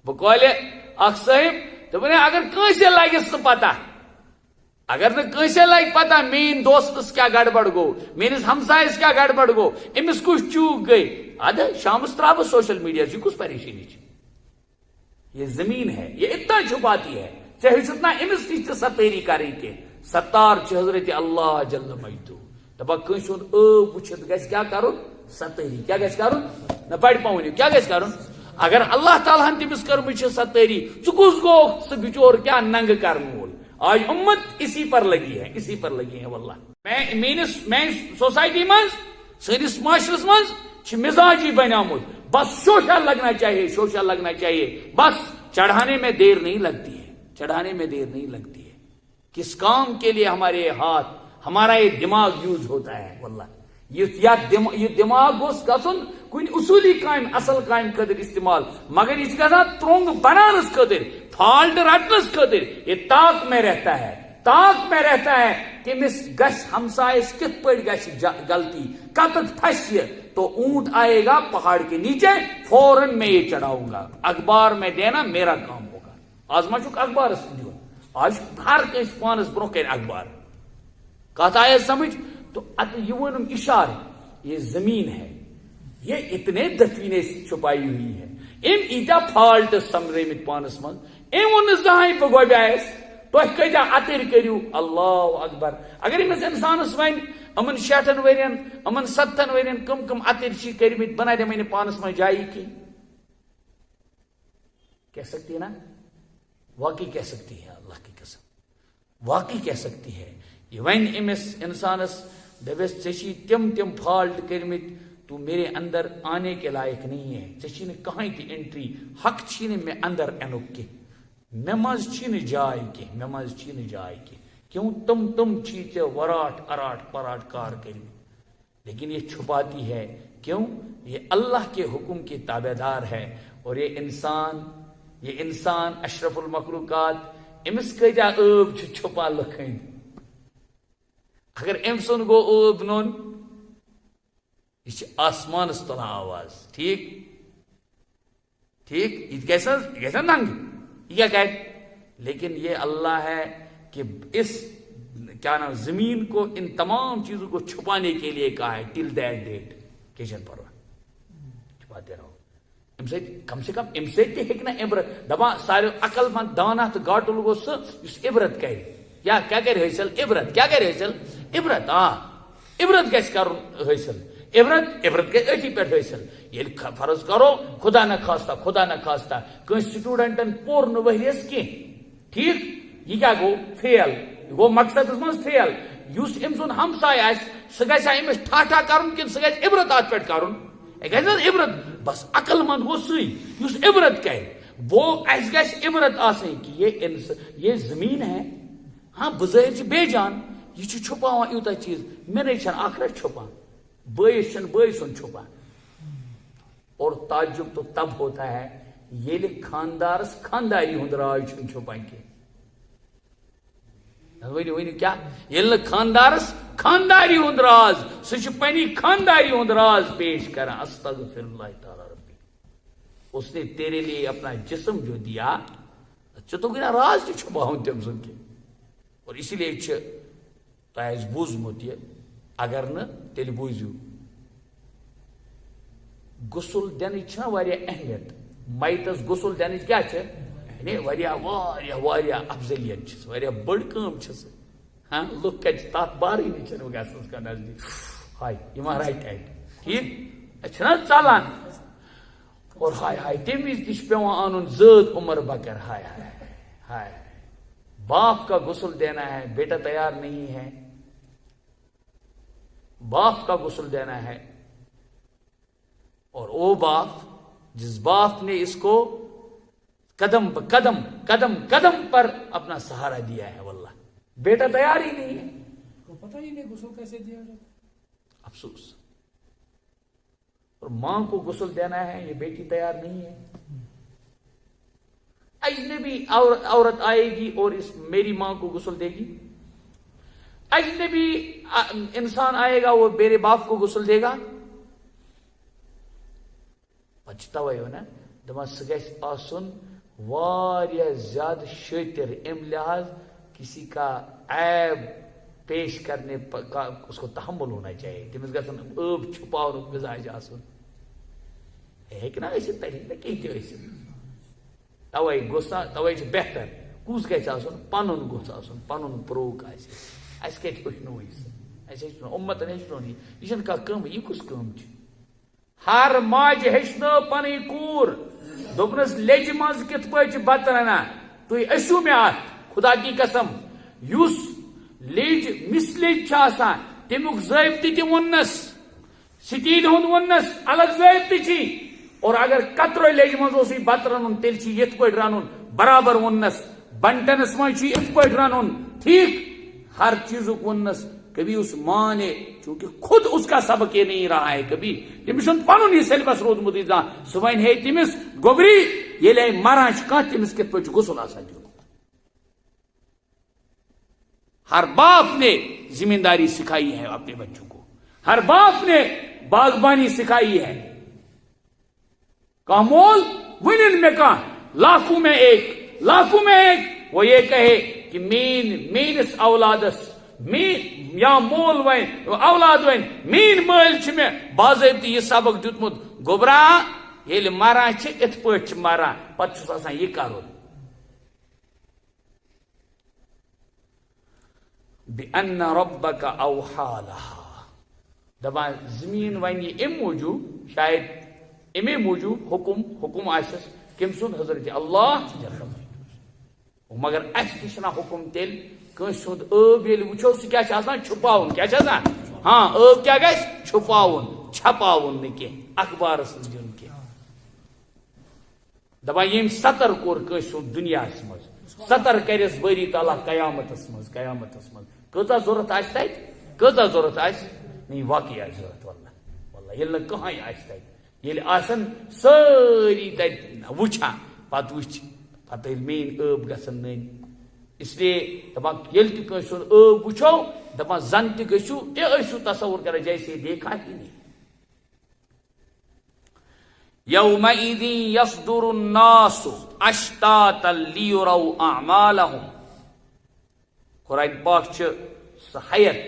[SPEAKER 2] بہ کالہِ اکھ صاحب دپن اگر کنسے لگس نہ پتہ اگر نہ کنسے لگ پتہ مین دوستس کیا گڑبڑ گو میرس ہمسایس کیا گڑبڑ گو امس کچھ چوک گئی اد شامس تراو سوشل میڈیا سے کس پریشانی یہ زمین ہے یہ اتنا چھپاتی ہے چاہے اتنا امس نش ستاری کریں کہ ستار حضرت اللہ جل مجدہ دپا کنس ہند وچھت گژھِ کیا کرن ستاری کیا گژھِ کرن نہ پڑ پاؤن کیا گژھِ کرن اگر اللہ تعالیٰ ہن تمس کرمچ ستاری ژٕ کس گو سہ بچور کیا ننگ کرن وول آج امت اسی پر لگی ہے واللہ میں سوسائٹی من سنس معاشرس من مزاجی بنیامت بس شوشا لگنا چاہیے بس چڑھانے میں دیر نہیں لگتی ہے کس کام کے لیے ہمارے یہ ہاتھ ہمارا یہ دماغ یوز ہوتا ہے واللہ یہ دماغ گوس گژھن کن اصولی کام اصل کام خاطر استعمال مگر یہ گژھان ترنگ بنانس خاطر فالٹ رٹنس خاطر یہ طاق میں رہتا ہے کہ مس گس ہمسائس کت پہ گس غلطی کتت پھنس تو اونٹ آئے گا پہاڑ کے نیچے فوراً میں یہ چڑھاؤں گا اخبار میں دینا میرا کام ہوگا آج ما چھ اخبار دیون آج ہر کس پانس برو کر اخبار کت آیا سمجھ تو یہ ونم اشارہ یہ زمین ہے یہ اتنے دفینے چھپائی ہوئی ہے ام ایتا فالٹ سمریمت پانس من ام ون زہاں بہ گوبیس تہ کتیا اتر کریو اللہ اکبر اگر امس انسانس ون امن 60 ورین امن 70 ورین کم اتر چھ کرمت بنا دے میں پانس من جائی کی کہہ سکتی ہے نا واقعی کہہ سکتی ہے اللہ کی قسم واقعی کہہ سکتی ہے یہ ون امس انسانس دبس ژےٚ تم فالٹ کرمت تو میرے اندر آنے کے لائق نہیں ہے ژےٚ کہیں تہ انٹری حق چھی میں اندر انک کی مے مز چھ جائے کی کیوں تم چھی ژےٚ وراٹ اراٹ پراٹ کار کرمت لیکن یہ چھپاتی ہے کیوں یہ اللہ کے حکم کی تابع دار ہے اور یہ انسان اشرف المخلوقات امس کتیا عب چھپا لکھن اگر ام سن گو عب نون یہ آسمانس تلان آواز ٹھیک یہ گھن ننگ یہ کیا لیکن یہ اللہ ہے کہ اس کیا نام زمین کو ان تمام چیزوں کو چھپانے کے لیے کہا ہے ٹل دیٹ ڈیٹ کیشن پر چھپاتے رہو ام سے کم ام سے ہیکنا عبرت دپا سارے عقل مند دانا تو گاٹل گو سہ اس عبرت کرے یا کیا کرے حاصل عبرت کیا کرے حاصل عبرت عبرت گژھِ کرُن حاصل عبرت گژھِ أتھی پٮ۪ٹھ حاصل ییٚلہِ فرض کرو خدا نخواستہ کٲنٛسہِ سٹوڈنٹن پوٚر نہٕ ؤریس کینٛہہ ٹھیک یہ کیا گو فیل یہ گو مقصد من فیل اس ام سن ہمسائے آسہِ سہ گژھِ امس ٹھاٹھا کرُن کِنہٕ سہ گژھِ عبرت ات پٮ۪ٹھ کرُن گژھِ نہ عبرت بس عقل مند گو سُے یُس عبرت کرِ وہ اسہِ گژھِ عبرت آسٕنۍ کہ یہ زمین ہے ہاں بظاہر چھ بے جان یہ چھپاوان یوتہ چیز مے نہیں چھن آخرت چھپان بٲیِس چھن بٲے سُنٛد چھپان اور تعجب تو تب ہوتا ہے ییٚلہِ خاندارس خانداری ہُنٛد راز چھُنہٕ چھپان کینٛہہ ؤنِو کیا ییٚلہِ نہٕ خاندارس خانداری ہُنٛد راز سُہ چھُ پننہِ خانداری ہُنٛد راز پیش کران استغفر اللہ تعالی ربی اس نے تیرے لیے اپنا جسم جو دیا تو گنا راز تہِ چھپاوُن تٔمۍ سُنٛد کینٛہہ اور اسی لیے چھُ تۄہہِ آسہِ بوٗزمُت یہِ اگر نہٕ تیٚلہِ بوٗزِو غسل دِنٕچ چھنا واریاہ اہمیت میتس غسل دِنٕچ کیا چھِ یعنی واریاہ افضلیت چھِ واریاہ بٔڑ کٲم چھِ سۄ ہاں لُکھ کتہِ چھِ تتھ بارٕے چھِنہٕ گژھنس کانٛہہ نزدیٖک ہاے یہِ ما رٹہِ اتہِ ٹھیک اَسہِ چھُنہ ژلان اور ہاے تمہِ وِزِ تہِ چھُ پیٚوان انُن زٲد عمر بکر ہاے باپ کا غسل دینا ہے بیٹا تیار نہیں ہے باپ کا غسل دینا ہے اور وہ باپ جس باپ نے اس کو قدم قدم پر اپنا سہارا دیا ہے واللہ بیٹا تیار ہی نہیں ہے
[SPEAKER 3] کو پتہ ہی نہیں غسل کیسے دیا جائے
[SPEAKER 2] افسوس اور ماں کو غسل دینا ہے یہ بیٹی تیار نہیں ہے اجنبی عورت آئے گی اور اس میری ماں کو غسل دے گی اجنبی انسان آئے گا وہ میرے باپ کو غسل دے گا پچھتاوے ہو نا دپان سہ گژھِ آسُن واریاہ زیادہ شٲطِر امہِ لحاظ کسی کا عیب پیش کرنے کا اس کو تحمل ہونا چاہیے تمس گژھن ٲب چھپاونُک مزاج آسُن ہیٚکہِ نہ ٲسِتھ تتہِ ہیٚکہِ نہ کینٛہہ تہِ ٲسِتھ توے چھُ بہتر کُس گژھِ آسُن پنُن گوٚژھ آسُن پنُن پروک آسہِ اسہِ کتہِ ہیٚچھنو یہِ اسہِ ہیٚچھنو اُمتن ہیٚچھنو یہِ چھنہٕ کانٛہہ کٲم یہِ کُس کٲم چھِ ہر ماجہِ ہیٚچھنٲو پنٕنۍ کوٗر دوٚپنس لیجہِ منٛز کِتھ پٲٹھۍ چھِ بتہٕ رنان تُہۍ ٲسِو مےٚ اتھ خدا کی قسم یُس لیج مِس لیج چھِ آسان تمیُک ضٲبطہٕ تہِ ووٚننس سٹیٖل ہُنٛد ووٚننس الگ ضٲبطہٕ چھی اور اگر قطرو لیجہِ منٛز اوسُے بتہٕ رنُن تیٚلہِ چھِ یِتھ پٲٹھۍ رنُن برابر ووٚننس بنٹنس منٛز چھُ یِتھ پٲٹھۍ رنُن ٹھیک ہر چیزُک ووٚننس کبھی اس ماں نے چونکہ خود اس کا سبق یہ نہیں رہا ہے کبھی تمس پن یہ سیلبس روزمت سہ ون ہے تمس گوبری یل مران کھانا تمس کت پہ غسل آسان دن ہر باپ نے ذمہ سکھائی ہے اپنے بچوں کو ہر باپ نے باغبانی سکھائی ہے کہ مول ونن میں لاکھوں میں ایک وہ یہ کہے کہ مینس اولادس یا مول ون اولاد ون مین مل میں باضابطہ یہ سبق دیتمت گوبرا یل مران ات پہ مران پتہ آسان یہ کرن بأن ربک اوحى لها دپان زمین ون یہ ام موجوب شاید امی موجوب حکم آسس کم سن حضرت اللہ مگر اس تہ حکم تیل کنس سند ٲب ییٚلہِ وٕچھو سُہ کیٛاہ چھُ آسان چھُپاوُن کیٛاہ چھُ آسان ہاں ٲب کیٛاہ گژھِ چھُپاوُن چھپاوُن نہٕ کینٛہہ اخبارس منٛز دیُن کینٛہہ دپان ییٚمۍ سطر کوٚر کٲنٛسہِ سُنٛد دُنیاہس منٛز سطر کرٮ۪س بٲری تعالیٰ قیامتس منٛز کۭژاہ ضوٚرتھ آسہِ تتہِ کۭژاہ ضوٚرتھ آسہِ نہیں واقعی آسہِ ضوٚرتھ واللہ ییٚلہِ نہٕ کٕہٕنۍ آسہِ تتہِ ییٚلہِ آسن سٲری تتہِ وٕچھان پتہٕ وٕچھ پتہٕ ییٚلہِ میٲنۍ ٲب گژھن نٔنۍ اس لیے دپان یل تہ کٲنٛسہِ سُنٛد ٲب وٕچھو دپان زن تہ گژھِو ٲسِو تصور کران جیسے دیکھا ہی نہیں یومئذ یصدر الناس اشتاتا لیروا اعمالہم. قرآن پاک چھ سہ حیت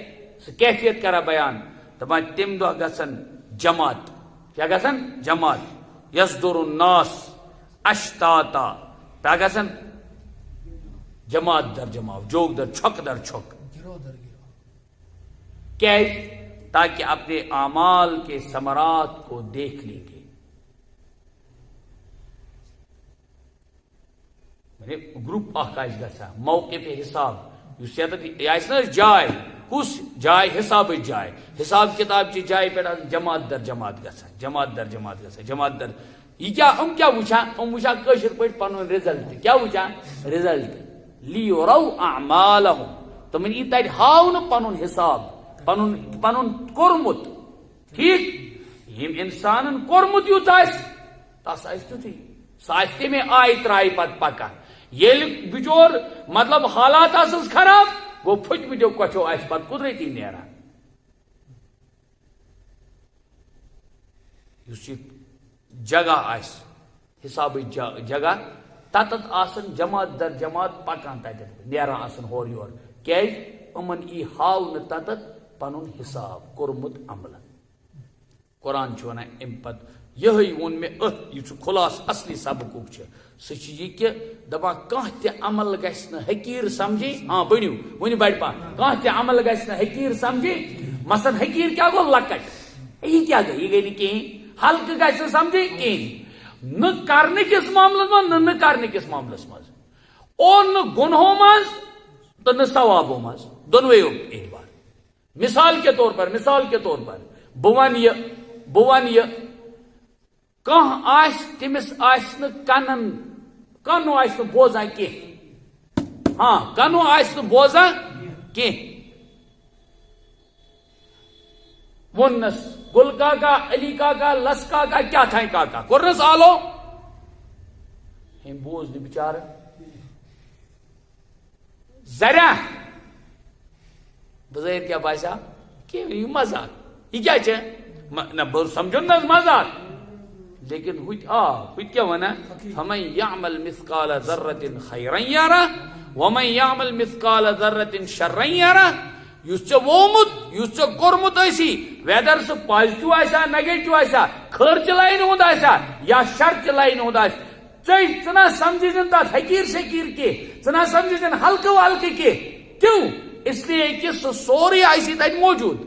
[SPEAKER 2] سہ کیفیت کرا بیان دپان تم دہ گژھن جماعت. کیا گژھن؟ جماعت. یصدر الناس اشتاتا کیا گژھن؟ جماعت در جماعت، جوگ در چھک در چھک.
[SPEAKER 3] گروہ در گروہ.
[SPEAKER 2] کیوں؟ تاکہ اپنے اعمال کے ثمرات کو دیکھ لیں گے. گروپ اخ آس گا موقف حساب اس جائے کس جائے حساب جائے حساب کتاب چی جائے پہ جماعت در جماعت گا جماعت در جماعت گا جماعت در یہ کیا کیا وچان وچان قشر پہ پن رزلٹ کیا وچان رزلٹ لیورو اعمالہم تمن یہ تر ہاو پن حساب پن کورمت ٹھیک یم انسان کورمت یوت آس تس آس تیتھی سہ آس تمے آئی ترائی پت پکان یل بچور مطلب حالات آسس خراب گو پھٹ مٹو کچھو آس پت قدرتی نیران. اس جگہ آس حساب جگہ تتت آسن جماعت در جماعت پکان تتت نیران آسن ہور یور کیاز امن ای ہاو نہ تتت پنن حساب کورمت عمل. قرآن چھ ونان ام پت یہ وون میں یہ خلاص اصلی سبق سہ یہ کہ دپان کانٛہہ تہِ عمل گژھِ نہٕ حقیٖر سمجھی. ہاں بنیو ون بڑ پا کانٛہہ تہِ عمل گژھِ نہٕ حقیٖر سمجھی. مثلاً حقیٖر کیا گو لکٹ یہ کیا گئی یہ گئی نہٕ کہین ہلکہ گژھِ نہٕ سمجھی کہین نہ کرنے کس معاملس من نہ کرنے کس معاملس مز اور نہ گنہوں مز تو نہ ثوابوں مز دونوے اعتبار. مثال کے طور پر بوان یہ کانٛہہ آس تمس آس نہٕ کنو آس نہٕ بوزان کینٛہہ. ہاں کنو آس نہٕ بوزان کینٛہہ ووننس گل کاکا علی کاکا لس کاکا کیا تھا کاکا کورنس آلو ہم بوز نہ بچار ذرا بظاہر کیا باسا کہ یہ مزاق یہ کیا چھ نہ سمجھو نا مزاق لیکن ہوت کیا ونا فمن يعمل مثقال ذرة خيرا يره ومن يعمل مثقال ذرة شرا يره. یس ژے وومت یس ژے کورمت اسی ویدر سہ پازیٹو آسا نیگیٹو آسا خرچ لائن ہند آسا یا شرچ لائن ہند آس ژنا سمجھی دن تات حقیر شکیر کی ژنا سمجھی دن ہلکہ والکہ کی کیوں اس لیے کہ سہ سوری آسی تت موجود.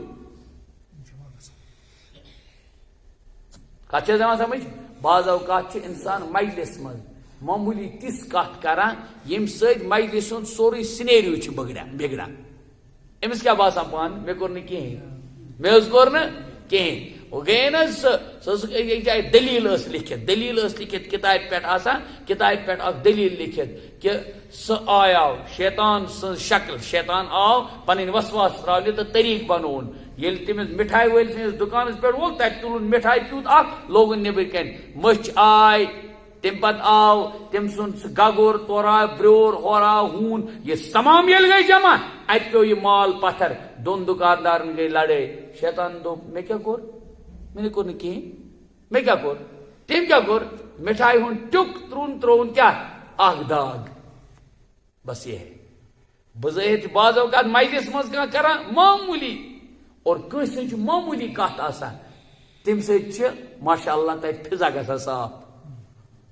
[SPEAKER 2] کت سمجھ بعض اوقات انسان مجلس من معمولی تس کت کران یم ست مجلس ہند سوری سینیریو بگڑان. امس کیا باسان پان مے کور کہین مے کور کہین وہ گئی نا جائے دلیل لکھت کتاب پہ آسان کتاب پہ دلیل لکھت کہ سہ آیاو شیطان سن شکل شیطان آو پن وسواس ترٛاونہِ تو طریق بنون یل تمس مٹھائی ول سندس دکانس پہ وول تت تلن مٹھائی پیوت اخ لوگن نبر کن مچھ آئی تم پت آو تم سن گگور تور آو بریور ہور آو ہون یہ تمام یل گئی جمع ات پیو یہ مال پتھر دون دکاندارن گئی لڑے. شیطان دوپ میں کیا کور میں نے کور کہیں میں کیا کور تم کیا کور مٹھائی ہن ٹک ترون کیا اخ داغ. بس یہ ہے بظاہر بعض اوقات مجلس مز کران معمولی اور کنس معمولی کت آسان تم ست ماشاء اللہ تت فضا گژھان صاف.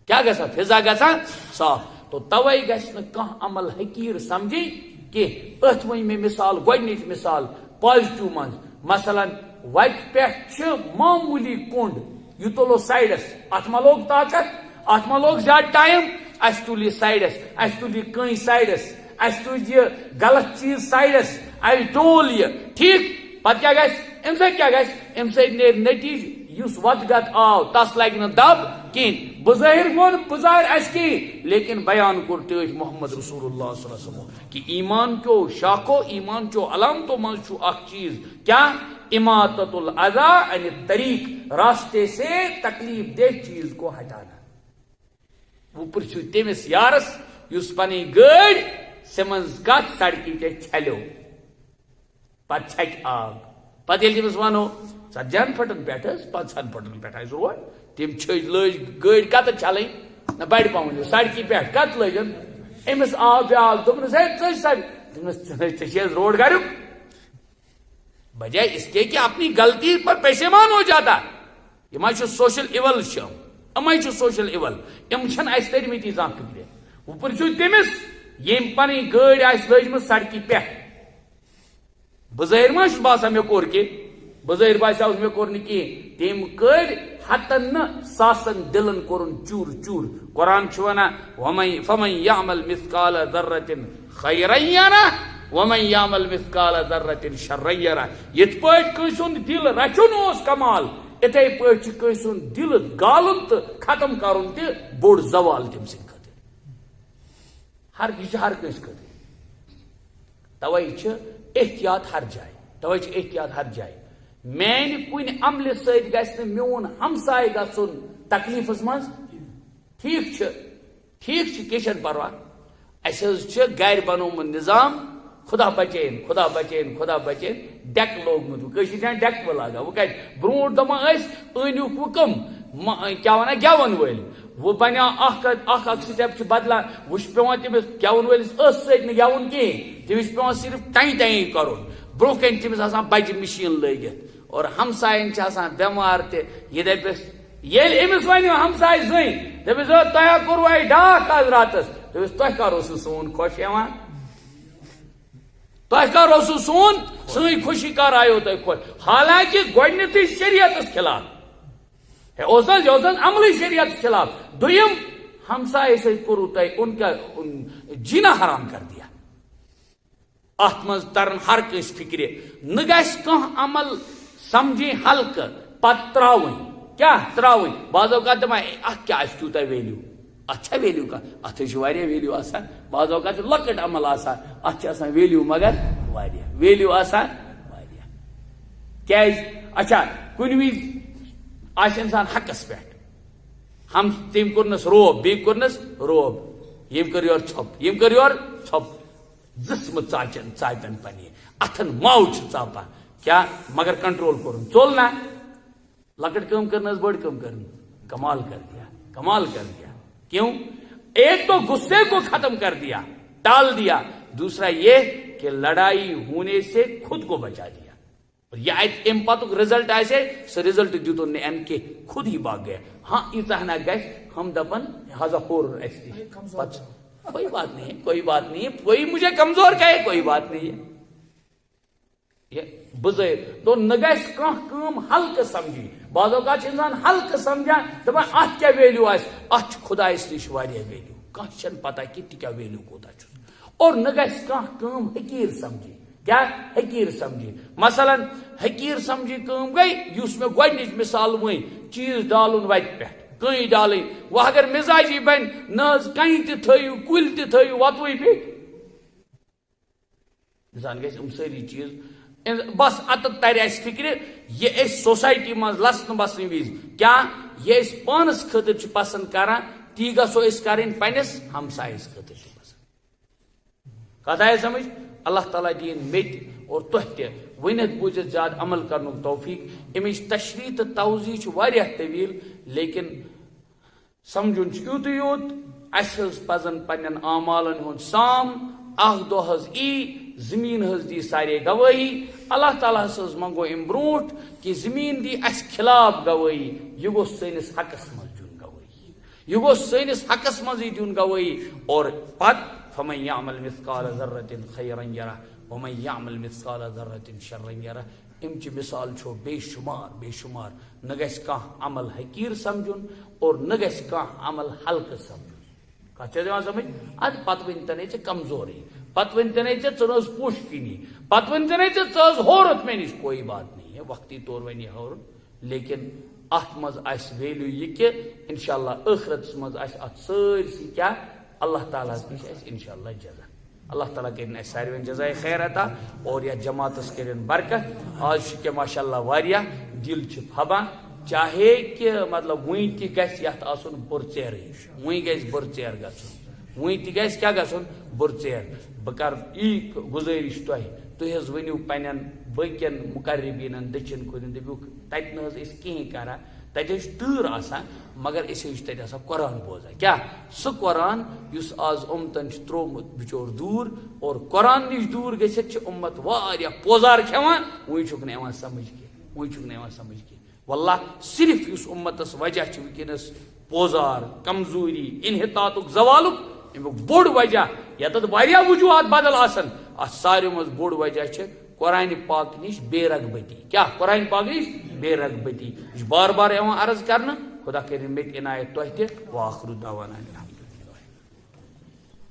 [SPEAKER 2] کیا گژھان فضا گژھان صاف. تو توے گژھِ نہٕ کانٛہہ عمل حقیٖر سمجھی کہ ات ون میں مثال گۄڈنِچ مثال پازٹو من مثلاً وتہِ پٮ۪ٹھ چھِ معمولی کُنڈ یہ تُلو سایڈس ات ما لوگ طاقت ات ما لوگ زیادٕ ٹایم اس تُل یہ سایڈس اس تُل یہ کٔنۍ سایڈس اس تُل یہ غلط چیز سایڈس اس ڈول یہ ٹھیک پتہ کیا گژھِ امہِ سۭتۍ کیا گژھِ امہِ سۭتۍ نیرِ نتیجہ یُس ودگت آو تس لگہِ نہٕ دب کہین بظاہر وون بظاہر اس کہین لیکن بیان کور ٹھیک محمد رسول اللہ صلی اللہ علیہ وسلم کہ ایمان چو شاخو ایمان چو علامتوں من چھُ اکھ چیز کیا اماطۃ الاذی عن الطریق راستے سے تکلیف دہ چیز کو ہٹانا. وہ پرچھو تمس یارس یس پنٕنۍ گٲڑۍ سمنز کتھ سڑکہِ پہ چھلیو پتہ چھکہِ آب پتہ ییٚلہِ تٔمِس ونو 40 فٹن پہ 5 فٹن پہ روڈ تم لج گاڑی کت چلیں نہ بڑ پہن سڑکی پہ کت لجن امس آو بیال دس ہے روڈ گھر بجائے اس کے کہ اپنی غلطی پر پیشمان ہو جاتا. یہ سوشل ایول سوشل ایول اس ترمت زان فکر اوپر تمس یم پن گاڑی لجم سڑکی پہ بظاہر ما باسان مے کور کی بظاہر باسیو مے کور نی تم کڑ ہتن ساسن دلن کورن چور چور. قرآن ونان فمن یعمل مثقال ذرۃ خیرا یرہ ومن یعمل مثقال ذرۃ شرا یرہ. یت پٲٹھۍ کٲنٛسہِ ہُنٛد دل رچُن اوس کمال اتھے پٲٹھۍ چھُ کٲنٛسہِ ہُنٛد دل گالُن تہٕ ختم کرُن تہِ بوٚڑ زوال تٔمۍ سٕنٛدِ خٲطرٕ. یہِ چھُ ہر کٲنٛسہِ خٲطرٕ. توے چھُ احتیاط ہر جایہِ. میانہِ کُنہِ عملہِ سۭتۍ گژھِ نہٕ میون ہمساے گژھُن تکلیفس منٛز. ٹھیک چھُ کیٚنٛہہ چھُنہٕ پرواے. اَسہِ حظ چھُ گرِ بنومُت نظام خدا بچین ڈیک لوگمت ڈیکہٕ لاگان وہ کتہِ برونٛٹھ دپان ٲسۍ أنِوُکھ وۄنۍ کٕم کیٛاہ وَنان گٮ۪وَن وٲلۍ. وہ بنیو اکھ سٹیپ چھُ بدلان. وہ چھُ پیوان تٔمِس گٮ۪وَن وٲلِس ٲسہٕ سۭتۍ نہٕ گٮ۪وُن کِہیٖنۍ تٔمِس چھُ پیوان صرف ٹَیں کرُن. برونٛہہ کَنہِ تٔمِس آسان بجہِ مِشیٖن لٲگِتھ اور ہمساین چھِ آسان بٮ۪مار تہِ. یہِ دپٮ۪س ییٚلہِ أمِس وَنیو ہمساے زٔنۍ دپٮ۪س تۄہہِ کوٚروٕ اَتہِ ڈاک آز راتس دپٮ۪س تۄہہِ کر اوسوٕ سون خۄش یِوان تۄہہِ کر اوسوٕ سٲنۍ خوشی کر آیو تۄہہِ خۄش. حالانکہِ گۄڈنیتھٕے شریعتس خلاف یہِ اوس حظ عملٕے شریعتس خلاف. دوٚیِم ہمسایہِ سۭتۍ کوٚروٕ تۄہہِ ان کا جینا حرام کر دیا. اتھ منٛز ترن ہر کٲنٛسہِ فکرِ. نہ گژھِ کانٛہہ عمل سمجھی ہلکہٕ پتہٕ تراوٕنۍ. بعض اوقات دپان اتھ کیٛاہ آسہِ تیوٗتاہ ویلیوٗ. اتھ چھا ویلیوٗ کانٛہہ؟ اتھ چھُ واریاہ ویلیوٗ آسان. بعض اوقات چھُ لۄکٕٹ عمل آسان اتھ چھُ آسان ویلیوٗ مگر واریاہ ویلیوٗ آسان واریاہ. کیٛازِ اچھا کُنہِ وِزِ آسہِ اِنسان حقس پٮ۪ٹھ تٔمۍ کوٚرنس روب بیٚیہِ کوٚرنس روب ییٚمۍ کٔر یورٕ ژھۄپ زٕژمہٕ ژاپن پننہِ اتھن ماو چھُ ژاپان کیٛاہ مگر کنٹرول کوٚرُن ژوٚل نا. لۄکٕٹ کٲم کٔرنس بٔڑ کٲم کٔرٕن کمال کر دیا. کیوں؟ ایک تو غصے کو ختم کر دیا ٹال دیا. دوسرا یہ کہ لڑائی ہونے سے خود کو بچا دیا. اور یہ ام پتک رزلٹ آسے سو رزلٹ دیتو نے ان کے خود ہی بھاگ گئے. ہاں ایتہ نہ گژھِ ہم دپن ہزا ہور کوئی بات نہیں ہے کوئی مجھے کمزور کہے کوئی بات نہیں ہے. یہ بظاہر تو نہ گژھِ کانٛہہ کٲم ہلکہٕ سمجھی. بعض اوقات چھُ انسان ہلکہٕ سمجھان دپان اتھ کیٛاہ ویلیوٗ آسہِ. اتھ چھُ خدایس نِش واریاہ ویلیوٗ. کانٛہہ چھنہٕ پتہ کہِ تہِ کیٛاہ ویلیوٗ کوٗتاہ چھُ. اور نہ گژھِ کانٛہہ کٲم حقیٖر سمجھی. کیٛاہ حقیٖر سمجھی؟ مثلاً حقیٖر سمجھی کٲم گٔے یُس مےٚ گۄڈنِچ مثال ؤنۍ چیٖز ڈالُن وتہِ پٮ۪ٹھ کٔنۍ ڈالٕنۍ. وۄنۍ اگر مزاجی بنہِ نہ حظ کنہِ تہِ تھٲیِو کُلۍ تہِ تھٲیِو وتوٕے پیٚٹھۍ. انسان گژھِ سٲری چیٖز بس اتت تر اس فکر یہ اس سوسائٹی من لسن بسن وز کیا یہ اس پانس خاطر پسند کران تی گھو اس کریں پنس ہمسائس خاطر پسند. کتھ آئی سمجھ؟ اللہ تعالیٰ دین مت اور تہ تہ ونت بوزت زیادہ عمل کرن توفیق. امچ تشریح تو توضیح واریاہ طویل لیکن سمجھن یوت اس پزن پنن اعمالن ہند سام اخ دہ زمین حض دی سارے گواہی. اللہ تعالیٰ حض منگو ام بروٹ کہ زمین دی اس خلاف گواہی. یہ گو سنس حقس مز دن گواہی. یہ گو سنس حقس مز دن گواہی. اور پت فمن یعمل مثقال ذرۃ خیرا یرہ ومن یعمل مثقال ذرۃ شرا یرہ. امچ مثال چھو بے شمار. نہ گژھِ کانٛہہ عمل حقیٖر سمجھن اور نہ گژھِ کانٛہہ عمل ہلکہٕ سمجھن. کتھ چھا دِوان سمجھ؟ اد پتہٕ ؤنتنے ژےٚ کمزوری پتہٕ ؤنتنے ژےٚ ژٕ نہٕ پوش کنی پتہٕ ؤنتنے ژٕ ہورت مےٚ نش. کوئی بات نہیں ہے وقتی طور ونی ہورن لیکن ات مز آسہِ ویلیو یہ کہ انشاءاللہ ٲخرتس مز آسہِ ات سٲرسٕے کیٛاہ اللہ تعالیٰ نش آسہِ انشاءاللہ جزا. اللہ تعالیٰ کرن اسہِ ساروین جزائے خیر عطا اور یتھ جماعتس کرن برکت. آج چھُ کہِ ماشاءاللہ واریاہ دل چھُ پھبان چاہے کہ مطلب وٕنۍ تہِ گژھِ یتھ آسُن بُرژیرٕے. وٕنۍ گژھِ بُرژیر گژھُن وٕنۍ تہِ گژھِ کیٛاہ گژھُن بُرژیر. بہٕ کرٕ یی گُزٲرِش تُہۍ حظ ؤنِو پننٮ۪ن باقین مقربیٖنن دٔچھِنۍ کُنن دٔپِوکھ تتہِ نہ حظ أسۍ کِہیٖنۍ کران تتہِ چھِ تۭر آسان مگر أسۍ چھِ تتہِ آسان قرآن بوزان کیٛاہ سُہ قرآن یُس آز اُمتن چھُ تروومُت بِچور دوٗر اور قرآن نِش دوٗر گٔژھِتھ چھِ اُمت واریاہ پوزار کھٮ۪وان وٕنۍ چھُکھ نہٕ یِوان سمجھ کینٛہہ واللہ صرف یُس اُمتس وجہ چھُ وٕنکیٚنس پوزار کمزوری انحطاطُک زوالُک امیُک بوٚڑ وجہ یتتھ واریاہ وجوہات بدل آسن اتھ ساروی منٛز بوٚڑ وجہ چھِ قرآنِ پاک نِش بے رغبتی کیٛاہ قرآنِ پاک نِش بے رغبتی یہِ چھُ بار بار یِوان عرض کرنہٕ خدا کٔرِنۍ مےٚ تہِ عنایت تۄہہِ تہِ وآخرُ دعوانا